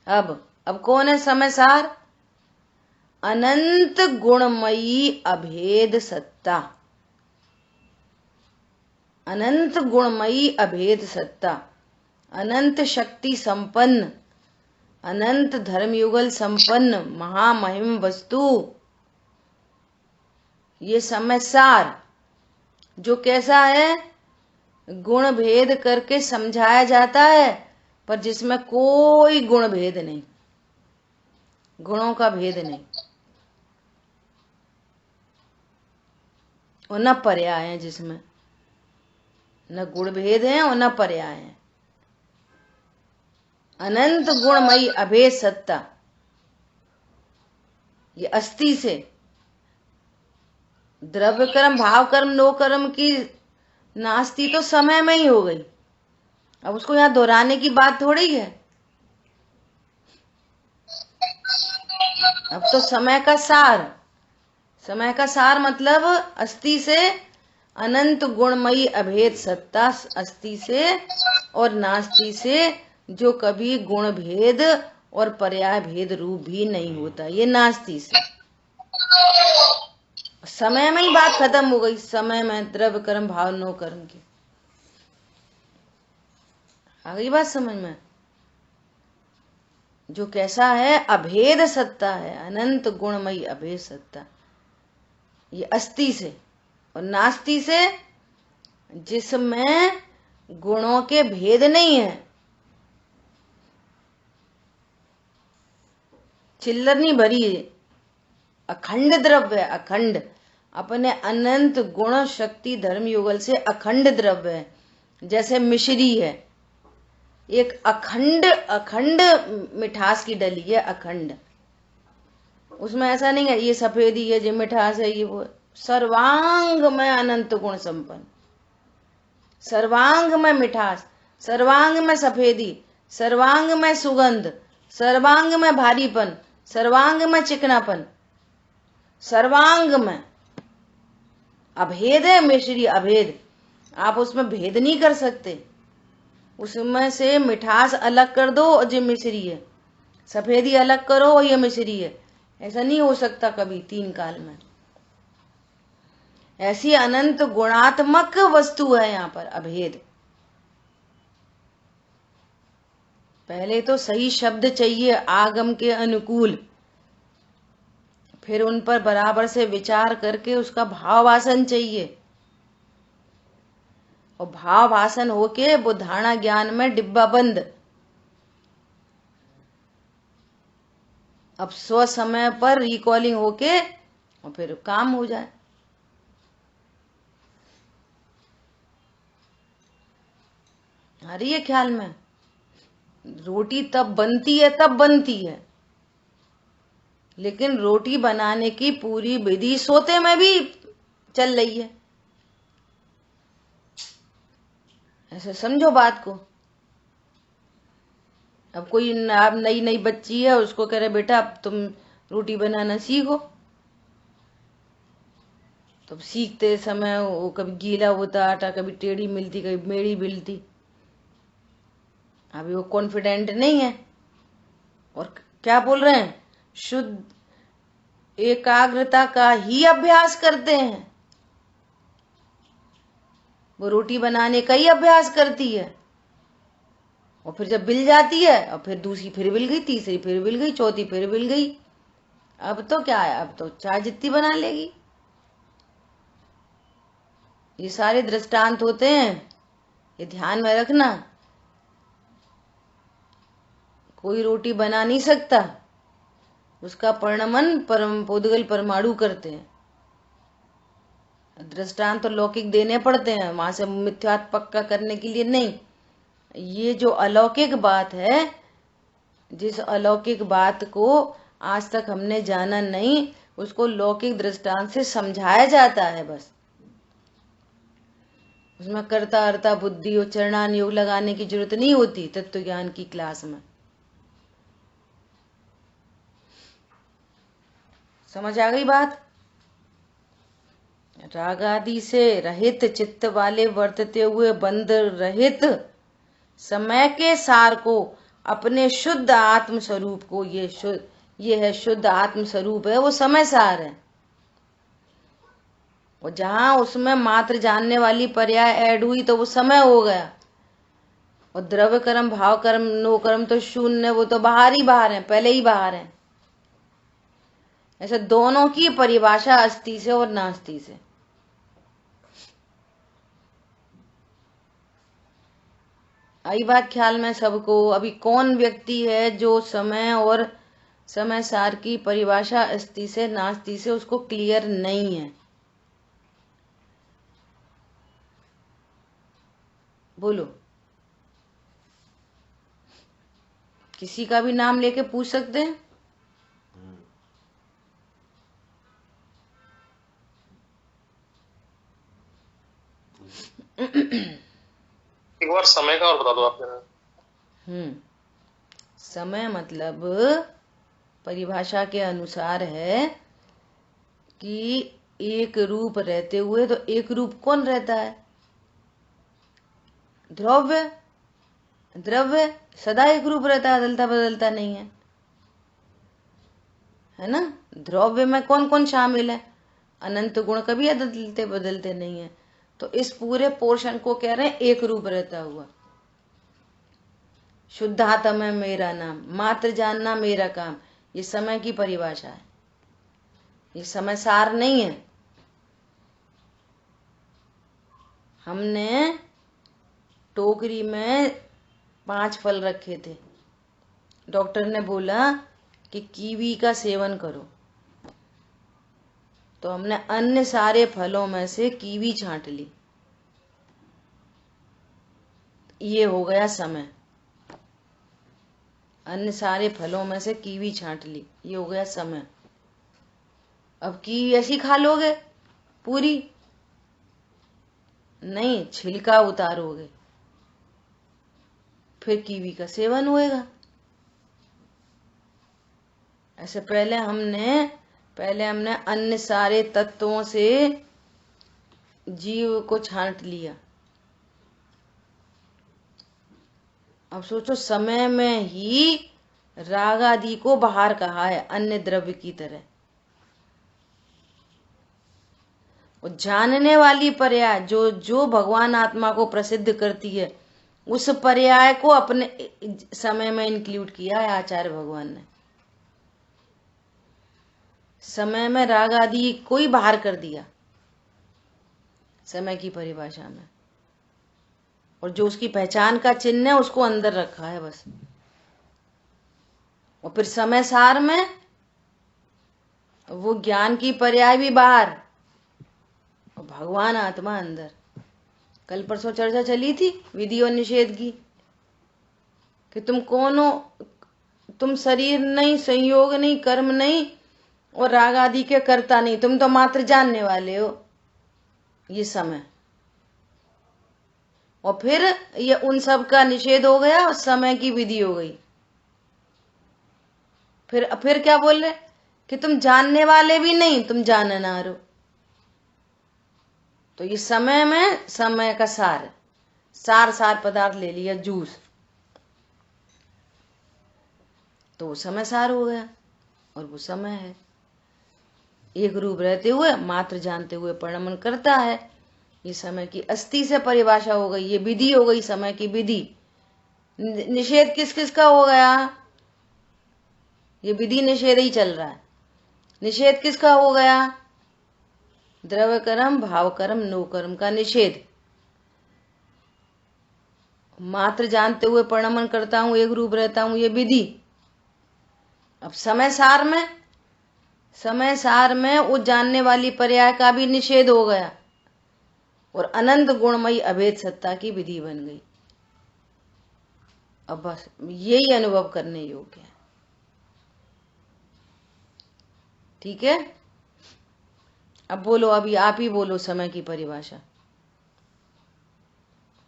अब कौन है समय सार? अनंत गुणमयी अभेद सत्ता, अनंत गुणमयी अभेद सत्ता, अनंत शक्ति संपन्न, अनंत धर्मयुगल संपन्न महामहिम वस्तु, ये समय सार, जो कैसा है? गुण भेद करके समझाया जाता है, पर जिसमें कोई गुण भेद नहीं, गुणों का भेद नहीं, और न पर्याय है, जिसमें न गुण भेद है और न पर्याय है। अनंत गुणमयी अभेद सत्ता, ये अस्थि से द्रव्य कर्म, भाव कर्म, नो कर्म की नास्ती तो समय में ही हो गई। अब उसको यहां दोहराने की बात थोड़ी है। अब तो समय का सार, समय का सार मतलब अस्थि से अनंत गुणमयी अभेद सत्ता, अस्थि से और नास्ति से, जो कभी गुण भेद और पर्याय भेद रूप भी नहीं होता, ये नास्ति से। समय में ही बात खत्म हो गई, समय में द्रव्य कर्म, भाव, नो कर्म की। आ गई बात समझ में? जो कैसा है? अभेद सत्ता है, अनंत गुणमयी अभेद सत्ता, ये अस्थि से और नास्ति से, जिसमें गुणों के भेद नहीं है चिल्लर नहीं भरी है, अखंड द्रव्य है, अखंड अपने अनंत गुण शक्ति धर्म युगल से अखंड द्रव्य है। जैसे मिश्री है, एक अखंड अखंड मिठास की डली है, अखंड। उसमें ऐसा नहीं है ये सफेदी है, ये मिठास है, ये वो। सर्वांग में अनंत गुण संपन्न, सर्वांग में मिठास, सर्वांग में सफेदी, सर्वांग में सुगंध, सर्वांग में भारीपन, सर्वांग में चिकनापन, सर्वांग में अभेद है मिश्री, अभेद। आप उसमें भेद नहीं कर सकते। उसमें से मिठास अलग कर दो और ये मिश्री है, सफेदी अलग करो और ये मिश्री है, ऐसा नहीं हो सकता कभी तीन काल में। ऐसी अनंत गुणात्मक वस्तु है यहाँ पर अभेद। पहले तो सही शब्द चाहिए आगम के अनुकूल, फिर उन पर बराबर से विचार करके उसका भावासन चाहिए, और भावासन होके बुद्धाना ज्ञान में डिब्बा बंद। अब स्व समय पर रिकॉलिंग होके और फिर काम हो जाए। आ रही है ख्याल में? रोटी तब बनती है, तब बनती है, लेकिन रोटी बनाने की पूरी विधि सोते में भी चल रही है। ऐसे समझो बात को। अब कोई अब नई नई बच्ची है, उसको कह रहे बेटा अब तुम रोटी बनाना सीखो, तो सीखते समय वो कभी गीला होता आटा, कभी टेढ़ी मिलती, कभी मेढ़ी मिलती। अभी वो कॉन्फिडेंट नहीं है, और क्या बोल रहे हैं, शुद्ध एकाग्रता का ही अभ्यास करते हैं। वो रोटी बनाने का ही अभ्यास करती है, और फिर जब बिल जाती है, और फिर दूसरी फिर बिल गई, तीसरी फिर बिल गई, चौथी फिर बिल गई। अब तो क्या है, अब तो चाय जितनी बना लेगी। ये सारे दृष्टांत होते हैं, ये ध्यान में रखना। कोई रोटी बना नहीं सकता, उसका परिणमन पोदगल परमाणु करते हैं। दृष्टांत तो लौकिक देने पड़ते हैं, वहां से मिथ्यात्व पक्का करने के लिए नहीं। ये जो अलौकिक बात है, जिस अलौकिक बात को आज तक हमने जाना नहीं, उसको लौकिक दृष्टांत से समझाया जाता है बस। उसमें कर्ता अर्ता बुद्धि और चरणान योग लगाने की जरूरत नहीं होती तत्व ज्ञान की क्लास में। समझ आ गई बात? राग आदि से रहित चित्त वाले वर्तते हुए बंध रहित समय के सार को, अपने शुद्ध आत्म स्वरूप को, ये है शुद्ध आत्म स्वरूप है, वो समय सार है। और जहां उसमें मात्र जानने वाली पर्याय ऐड हुई तो वो समय हो गया। और द्रव्य कर्म, भाव कर्म, नो कर्म तो शून्य, वो तो बाहर ही बाहर है, पहले ही बाहर है। ऐसे दोनों की परिभाषा अस्ति से और नास्ति से। आई बात ख्याल में सबको? अभी कौन व्यक्ति है जो समय और समय सार की परिभाषा अस्ति से नास्ति से उसको क्लियर नहीं है? बोलो। किसी का भी नाम लेके पूछ सकते हैं। एक बार समय का और बता दो आप जरा। समय मतलब परिभाषा के अनुसार है कि एक रूप रहते हुए, तो एक रूप कौन रहता है? द्रव्य। द्रव्य सदा एक रूप रहता है, बदलता बदलता नहीं है ना? द्रव्य में कौन कौन शामिल है? अनंत गुण कभी बदलते बदलते नहीं है। तो इस पूरे पोर्शन को कह रहे हैं एक रूप रहता हुआ। शुद्धात्म है मेरा नाम, मात्र जानना मेरा काम, ये समय की परिभाषा है, ये समय सार नहीं है। हमने टोकरी में 5 फल रखे थे, डॉक्टर ने बोला कि कीवी का सेवन करो, तो हमने अन्य सारे फलों में से कीवी छांट ली, ये हो गया समय। अन्य सारे फलों में से कीवी छांट ली, ये हो गया समय। अब कीवी ऐसी खा लोगे पूरी? नहीं, छिलका उतारोगे, फिर कीवी का सेवन होएगा। ऐसे पहले हमने अन्य सारे तत्वों से जीव को छांट लिया। अब सोचो, समय में ही राग आदि को बाहर कहा है अन्य द्रव्य की तरह। और जानने वाली पर्याय जो भगवान आत्मा को प्रसिद्ध करती है, उस पर्याय को अपने समय में इंक्लूड किया है आचार्य भगवान ने। समय में राग आदि को ही बाहर कर दिया समय की परिभाषा में, और जो उसकी पहचान का चिन्ह है उसको अंदर रखा है बस। और फिर समय सार में वो ज्ञान की पर्याय भी बाहर और भगवान आत्मा अंदर। कल परसों चर्चा चली थी विधि और निषेध की, कि तुम कौन हो? तुम शरीर नहीं, संयोग नहीं, कर्म नहीं और राग आदि के कर्ता नहीं, तुम तो मात्र जानने वाले हो, ये समय। और फिर ये उन सब का निषेध हो गया और समय की विधि हो गई। फिर क्या बोल रहे कि तुम जानने वाले भी नहीं, तुम जाननार हो। तो ये समय में समय का सार पदार्थ ले लिया, जूस, तो वो समय सार हो गया और वो समय है। एक रूप रहते हुए मात्र जानते हुए परिणमन करता है। ये समय की अस्थि से परिभाषा हो गई, ये विधि हो गई, समय की विधि। निषेध किस किस का हो गया? ये विधि निषेध ही चल रहा है। निषेध किसका हो गया? द्रव्य कर्म, भाव कर्म, नो कर्म का निषेध। मात्र जानते हुए परिणमन करता हूं, एक रूप रहता हूं, ये विधि। अब समय सार में वो जानने वाली पर्याय का भी निषेध हो गया और अनंत गुणमयी अभेद सत्ता की विधि बन गई। अब बस यही अनुभव करने योग्य है। ठीक है, अब बोलो, अभी आप ही बोलो समय की परिभाषा,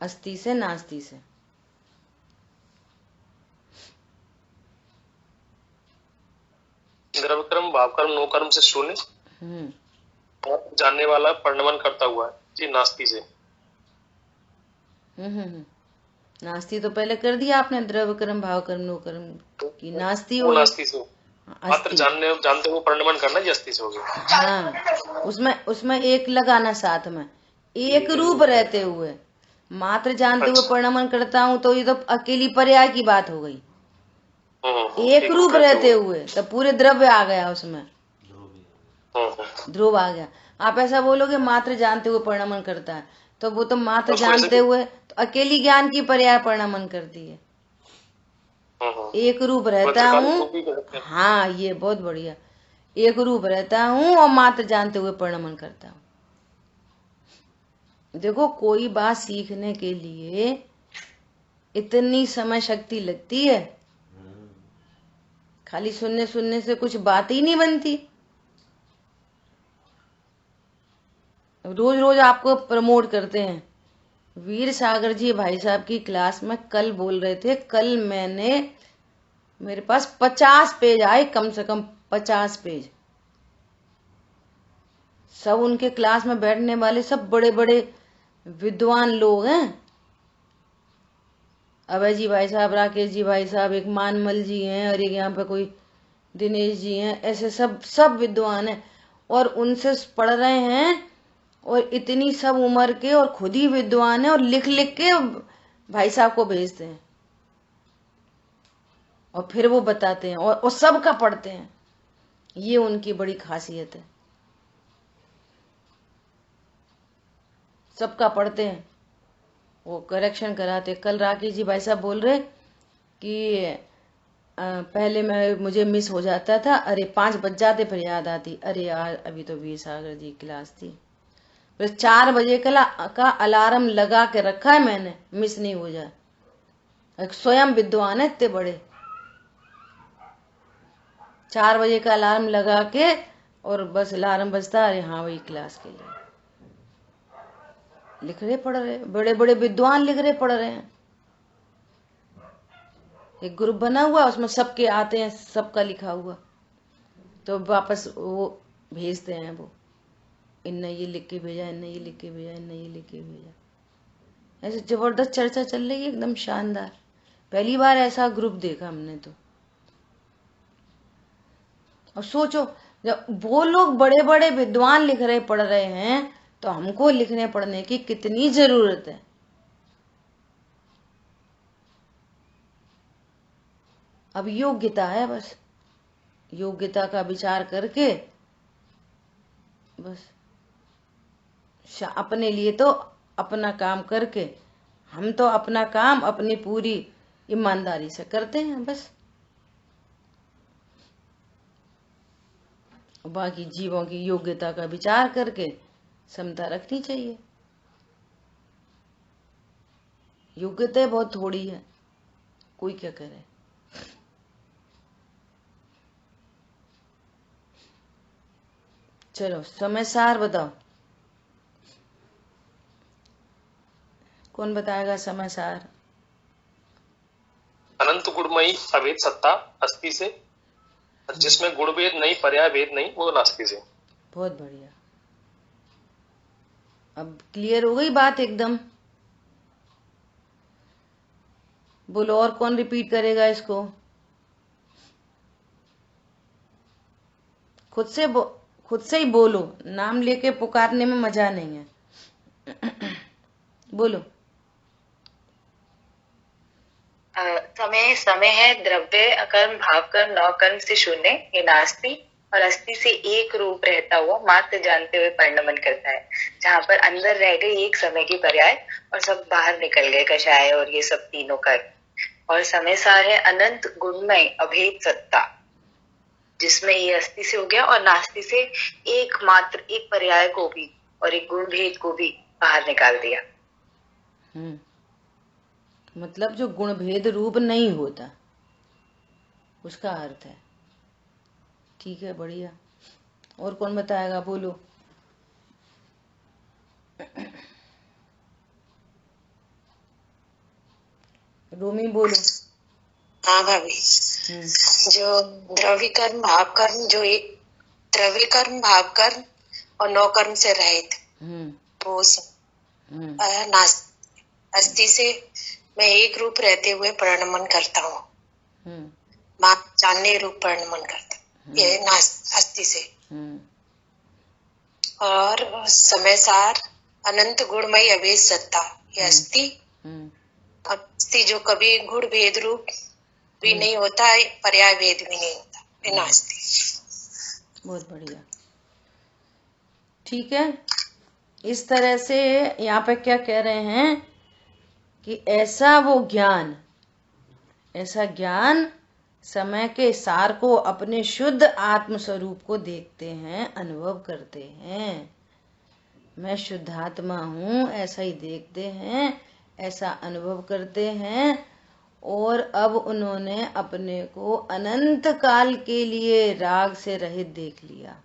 अस्ति से नास्ति से। द्रव्य कर्म, भाव कर्म, नो कर्म से शून्य, और जानने वाला परिणमन करता हुआ है, जी नास्ति से। नास्ति तो पहले कर दिया आपने, द्रव्य कर्म, भाव कर्म, नो कर्म की नास्ति हो गई। नास्ति से मात्र जानते हुए परिणमन करना, ये अस्ति से हो गया। हाँ, उसमें एक लगाना साथ में, एक रूप रहते हुए मात्र जानते हुए परिणमन करता हूं, तो ये तो अकेली पर्याय की बात हो गई। एक रूप रहते हुए तो पूरे द्रव्य आ गया, उसमें ध्रुव आ गया। आप ऐसा बोलोगे मात्र जानते हुए परिणमन करता है, तो वो तो मात्र जानते हुए तो अकेली ज्ञान की पर्याय परिणमन करती है। एक रूप रहता हूँ, हाँ ये बहुत बढ़िया, एक रूप रहता हूँ और मात्र जानते हुए परिणमन करता हूँ। देखो, कोई बात सीखने के लिए इतनी समय शक्ति लगती है, खाली सुनने से कुछ बात ही नहीं बनती। रोज रोज आपको प्रमोट करते हैं। वीर सागर जी भाई साहब की क्लास में कल बोल रहे थे, कल मेरे पास 50 पेज आए, कम से कम 50 पेज। सब उनके क्लास में बैठने वाले सब बड़े बड़े विद्वान लोग हैं। अभय जी भाई साहब, राकेश जी भाई साहब, एक मानमल जी हैं और एक यहाँ पे कोई दिनेश जी हैं, ऐसे सब विद्वान हैं और उनसे पढ़ रहे हैं। और इतनी सब उम्र के और खुद ही विद्वान है और लिख लिख के भाई साहब को भेजते हैं और फिर वो बताते हैं और सबका पढ़ते हैं। ये उनकी बड़ी खासियत है, सबका पढ़ते हैं, वो करेक्शन कराते। कल राकेश जी भाई साहब बोल रहे कि पहले मुझे मिस हो जाता था, अरे 5 बज जाते, फिर याद आती, अरे यार अभी तो वीर सागर जी की क्लास थी। फिर 4 बजे का अलार्म लगा के रखा है मैंने, मिस नहीं हो जाए। एक स्वयं विद्वान है इतने बड़े, 4 बजे का अलार्म लगा के, और बस अलार्म बजता, अरे हाँ वही क्लास के लिए लिख रहे पढ़ रहे, बड़े बड़े विद्वान लिख रहे पढ़ रहे हैं। एक ग्रुप बना हुआ, उसमें सबके आते हैं, सबका लिखा हुआ, तो वापस वो भेजते हैं, वो इनने ये लिख के भेजा, इनने ये लिख के भेजा, इनने ये लिख के भेजा। ऐसे जबरदस्त चर्चा चल रही है, एकदम शानदार। पहली बार ऐसा ग्रुप देखा हमने तो। और सोचो, जब वो लोग बड़े बड़े विद्वान लिख रहे पढ़ रहे हैं, तो हमको लिखने पढ़ने की कितनी जरूरत है। अब योग्यता है, बस योग्यता का विचार करके बस अपने लिए तो अपना काम करके, हम तो अपना काम अपनी पूरी ईमानदारी से करते हैं बस। बाकी जीवों की योग्यता का विचार करके समता रखनी चाहिए। योग्यता बहुत थोड़ी है, कोई क्या करे। चलो समय सार बताओ, कौन बताएगा समय सार? अनंत गुणमयी अभेद सत्ता अस्थि से, जिसमें गुण भेद नहीं, पर्याय भेद नहीं, वो नास्ति से। बहुत बढ़िया, अब क्लियर हो गई बात एकदम। बोलो, और कौन रिपीट करेगा इसको? खुद से ही बोलो, नाम लेके पुकारने में मजा नहीं है। बोलो। समय है द्रव्य अकर्म भाव कर्म नौ कर्म से शून्य, ये नास्ति और अस्थि से एक रूप रहता हुआ मात्र जानते हुए परिणमन करता है। जहाँ पर अंदर रह गई एक समय की पर्याय और सब बाहर निकल गए कषाय और ये सब तीनों कर्म। और समय सार है अनंत गुणमय अभेद सत्ता, जिसमें ये अस्थि से हो गया और नास्ति से एक मात्र एक पर्याय को भी और एक गुण भेद को भी बाहर निकाल दिया। मतलब जो गुण भेद रूप नहीं होता, उसका अर्थ है। ठीक है, बढ़िया। और कौन बताएगा? बोलो। रोमी बोलो। हाँ भाभी, जो द्रव्य कर्म भाव कर्म, जो एक द्रव्य कर्म भाव कर्म और नौ कर्म से रहित, वो अस्थि से मैं एक रूप रहते हुए परिणमन करता हूँ, मां जानने रूप परिणमन करता हूँ, ये अस्थि से। और समय सार अनंत गुणमयी अभेद सत्ता, ये अस्थि। अस्थि जो कभी गुण भेद रूप भी नहीं होता है, पर्याय भेद भी नहीं होता, ये नास्ति। बहुत बढ़िया, ठीक है। इस तरह से यहाँ पे क्या कह रहे हैं कि ऐसा वो ज्ञान, ऐसा ज्ञान समय के सार को अपने शुद्ध आत्म स्वरूप को देखते हैं, अनुभव करते हैं। मैं शुद्धात्मा हूँ, ऐसा ही देखते हैं, ऐसा अनुभव करते हैं। और अब उन्होंने अपने को अनंत काल के लिए राग से रहित देख लिया।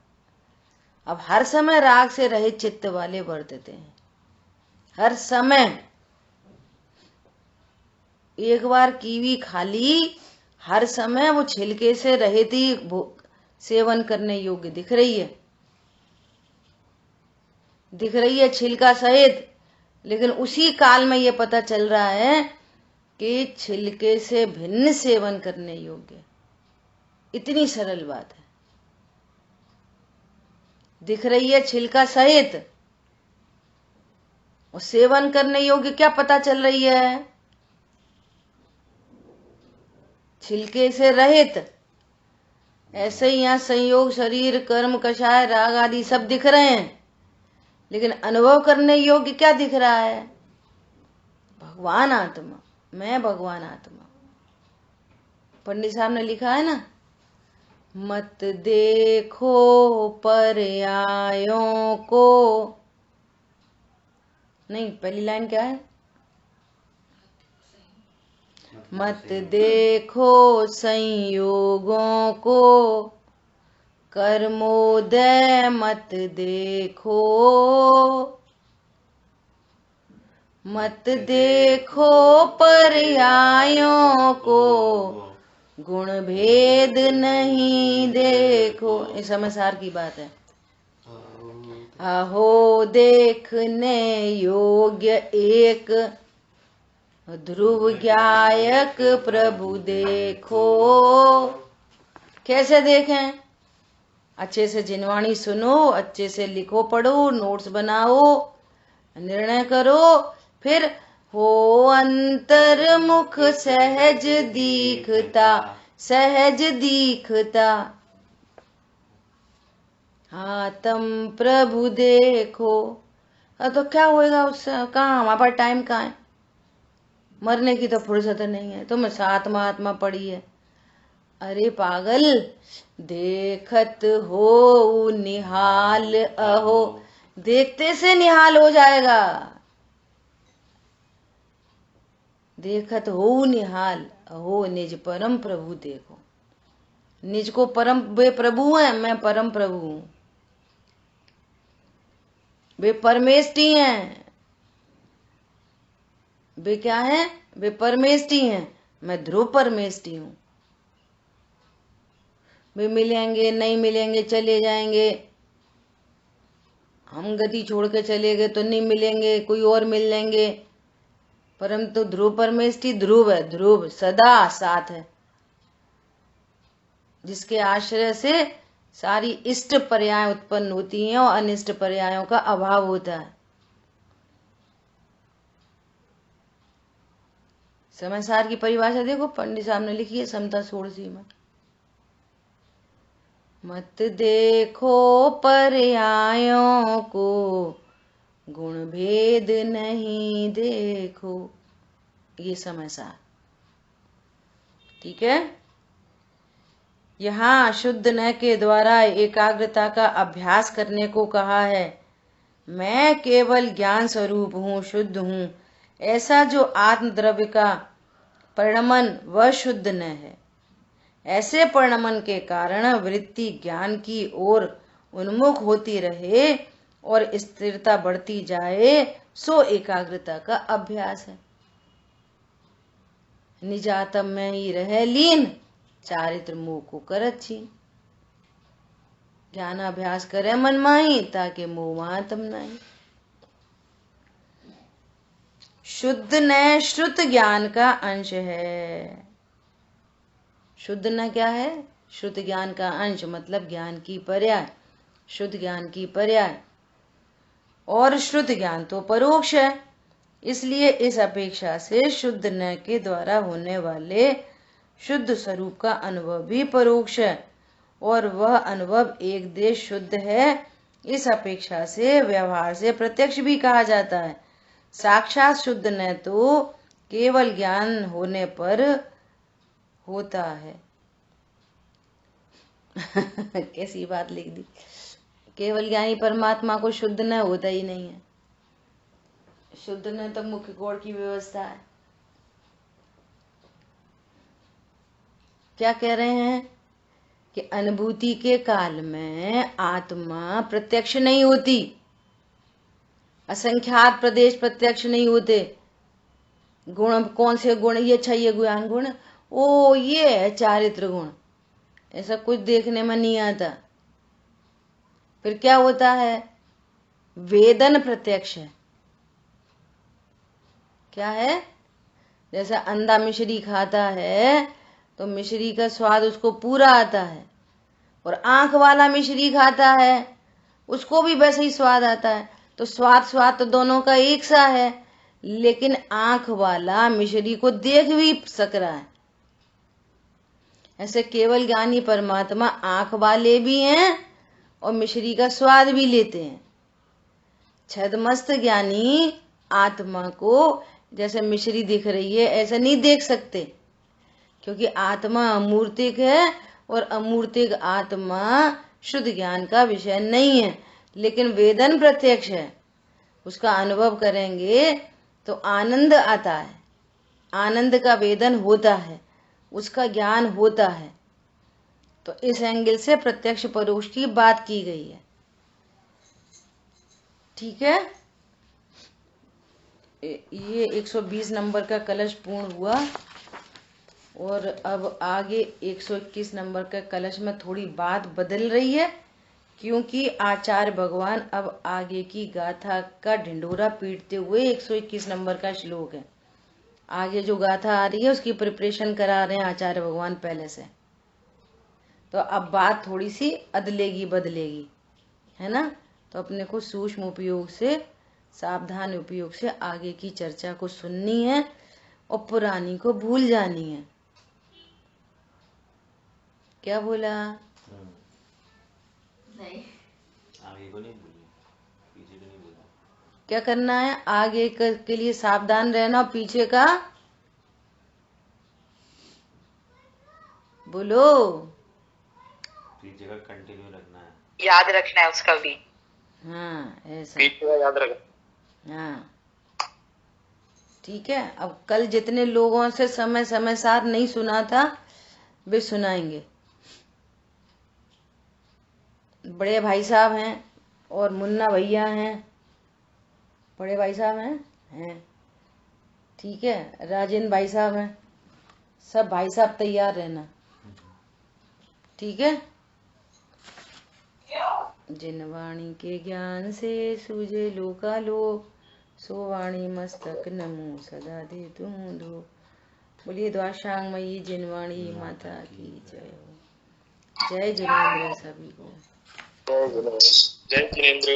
अब हर समय राग से रहित चित्त वाले वर्तते हैं, हर समय। एक बार कीवी खा ली, हर समय वो छिलके से रहित ही सेवन करने योग्य दिख रही है छिलका सहित। लेकिन उसी काल में ये पता चल रहा है कि छिलके से भिन्न सेवन करने योग्य। इतनी सरल बात है, दिख रही है छिलका सहित, और सेवन करने योग्य क्या पता चल रही है? छिलके से रहित। ऐसे ही यहाँ संयोग, शरीर, कर्म, कषाय, राग आदि सब दिख रहे हैं, लेकिन अनुभव करने योग्य क्या दिख रहा है? भगवान आत्मा, मैं भगवान आत्मा। पंडित साहब ने लिखा है ना, मत देखो पर्यायों को। नहीं, पहली लाइन क्या है? मत देखो संयोगों को, कर्मोदय मत देखो। मत देखो पर्यायों को, गुण भेद नहीं देखो। ये समझदार की बात है। अहो देखने योग्य एक ध्रुव गायक प्रभु देखो। कैसे देखें? अच्छे से जिनवाणी सुनो, अच्छे से लिखो, पढ़ो, नोट्स बनाओ, निर्णय करो, फिर हो अंतर्मुख सहज दिखता, सहज दिखता। आत्म प्रभु देखो। तो क्या होएगा उससे? कहाँ हमारे पास टाइम कहाँ है? मरने की तो फुर्सत नहीं है। तुम सातवा आत्मा पड़ी है। अरे पागल, देखत हो निहाल अहो, देखते से निहाल हो जाएगा। देखत हो निहाल अहो, निज परम प्रभु देखो। निज को परम, वे प्रभु हैं, मैं परम प्रभु हूं। वे परमेष्टि हैं। वे क्या हैं? वे परमेष्टि हैं, मैं ध्रुव परमेष्टि हूं। वे मिलेंगे, नहीं मिलेंगे, चले जाएंगे। हम गति छोड़ के चले गए तो नहीं मिलेंगे, कोई और मिल लेंगे, परंतु ध्रुव परमेष्टि ध्रुव है, ध्रुव सदा साथ है, जिसके आश्रय से सारी इष्ट पर्याय उत्पन्न होती हैं और अनिष्ट पर्यायों का अभाव होता है। समय सार की परिभाषा देखो, पंडित साहब ने लिखी है समता षोडशी में। मत देखो पर्यायों को, गुण भेद नहीं देखो। ये समय सार, ठीक है। यहाँ शुद्ध न के द्वारा एकाग्रता का अभ्यास करने को कहा है। मैं केवल ज्ञान स्वरूप हूँ, शुद्ध हूँ, ऐसा जो आत्मद्रव्य का परिणमन वह शुद्ध न है। ऐसे परिणमन के कारण वृत्ति ज्ञान की ओर उन्मुख होती रहे और स्थिरता बढ़ती जाए, सो एकाग्रता का अभ्यास है। निजातम में ही रहे लीन, चारित्र मोह को करत छीन। ज्ञानाभ्यास करे मन माही, ताके मोह महातम नहीं। शुद्ध न श्रुत ज्ञान का अंश है। शुद्ध न क्या है? श्रुत ज्ञान का अंश, मतलब ज्ञान की पर्याय, शुद्ध ज्ञान की पर्याय। और श्रुत ज्ञान तो परोक्ष है, इसलिए इस अपेक्षा से शुद्ध न के द्वारा होने वाले शुद्ध स्वरूप का अनुभव भी परोक्ष है, और वह अनुभव एक देश शुद्ध है। इस अपेक्षा से व्यवहार से प्रत्यक्ष भी कहा जाता है। साक्षात शुद्ध न तो केवल ज्ञान होने पर होता है। कैसी बात लिख दी। केवल ज्ञानी परमात्मा को शुद्ध न होता ही नहीं है। शुद्ध न तो मुख्य कोण की व्यवस्था है। क्या कह रहे हैं कि अनुभूति के काल में आत्मा प्रत्यक्ष नहीं होती, असंख्यात प्रदेश प्रत्यक्ष नहीं होते। गुण कौन से गुण? ये अच्छा, ये ज्ञान गुण, ओ ये है चारित्र गुण, ऐसा कुछ देखने में नहीं आता। फिर क्या होता है? वेदन प्रत्यक्ष है। क्या है? जैसा अंधा मिश्री खाता है तो मिश्री का स्वाद उसको पूरा आता है, और आंख वाला मिश्री खाता है उसको भी वैसे ही स्वाद आता है। तो स्वाद तो दोनों का एक सा है, लेकिन आंख वाला मिश्री को देख भी सक रहा है। ऐसे केवल ज्ञानी परमात्मा आंख वाले भी हैं और मिश्री का स्वाद भी लेते हैं। छदमस्त ज्ञानी आत्मा को जैसे मिश्री दिख रही है ऐसा नहीं देख सकते, क्योंकि आत्मा अमूर्तिक है और अमूर्तिक आत्मा शुद्ध ज्ञान का विषय नहीं है, लेकिन वेदन प्रत्यक्ष है। उसका अनुभव करेंगे तो आनंद आता है, आनंद का वेदन होता है, उसका ज्ञान होता है। तो इस एंगल से प्रत्यक्ष परोक्ष की बात की गई है। ठीक है, ये 120 नंबर का कलश पूर्ण हुआ और अब आगे 121 नंबर का कलश में थोड़ी बात बदल रही है, क्योंकि आचार्य भगवान अब आगे की गाथा का ढिंडोरा पीटते हुए 121 नंबर का श्लोक है, आगे जो गाथा आ रही है उसकी प्रिपरेशन करा रहे हैं आचार्य भगवान पहले से। तो अब बात थोड़ी सी अदलेगी बदलेगी, है ना। तो अपने को सूक्ष्म उपयोग से, सावधान उपयोग से आगे की चर्चा को सुननी है और पुरानी को भूल जानी है। क्या बोला? नहीं, आगे को नहीं बोली, पीछे को नहीं बोला। क्या करना है? आगे के लिए सावधान रहना, पीछे का बोलो। पीछे का कंटिन्यू रखना है, याद रखना है उसका भी। हाँ ऐसा, पीछे का याद रखना। हाँ ठीक है। अब कल जितने लोगों से समय समय साथ नहीं सुना था वे सुनाएंगे। बड़े भाई साहब हैं और मुन्ना भैया हैं, बड़े भाई साहब हैं, ठीक है, राजेंद्र भाई साहब हैं, सब भाई साहब तैयार रहना, ठीक है। जिन वाणी के ज्ञान से सूझे लोकालोक, सो वाणी मस्तक नमो सदा दे तुम दो। बोलिए द्वाशांगमयी जिनवाणी माता की जय हो। जय जिनेन्द्र सभी को। जय जिनेन्द्र।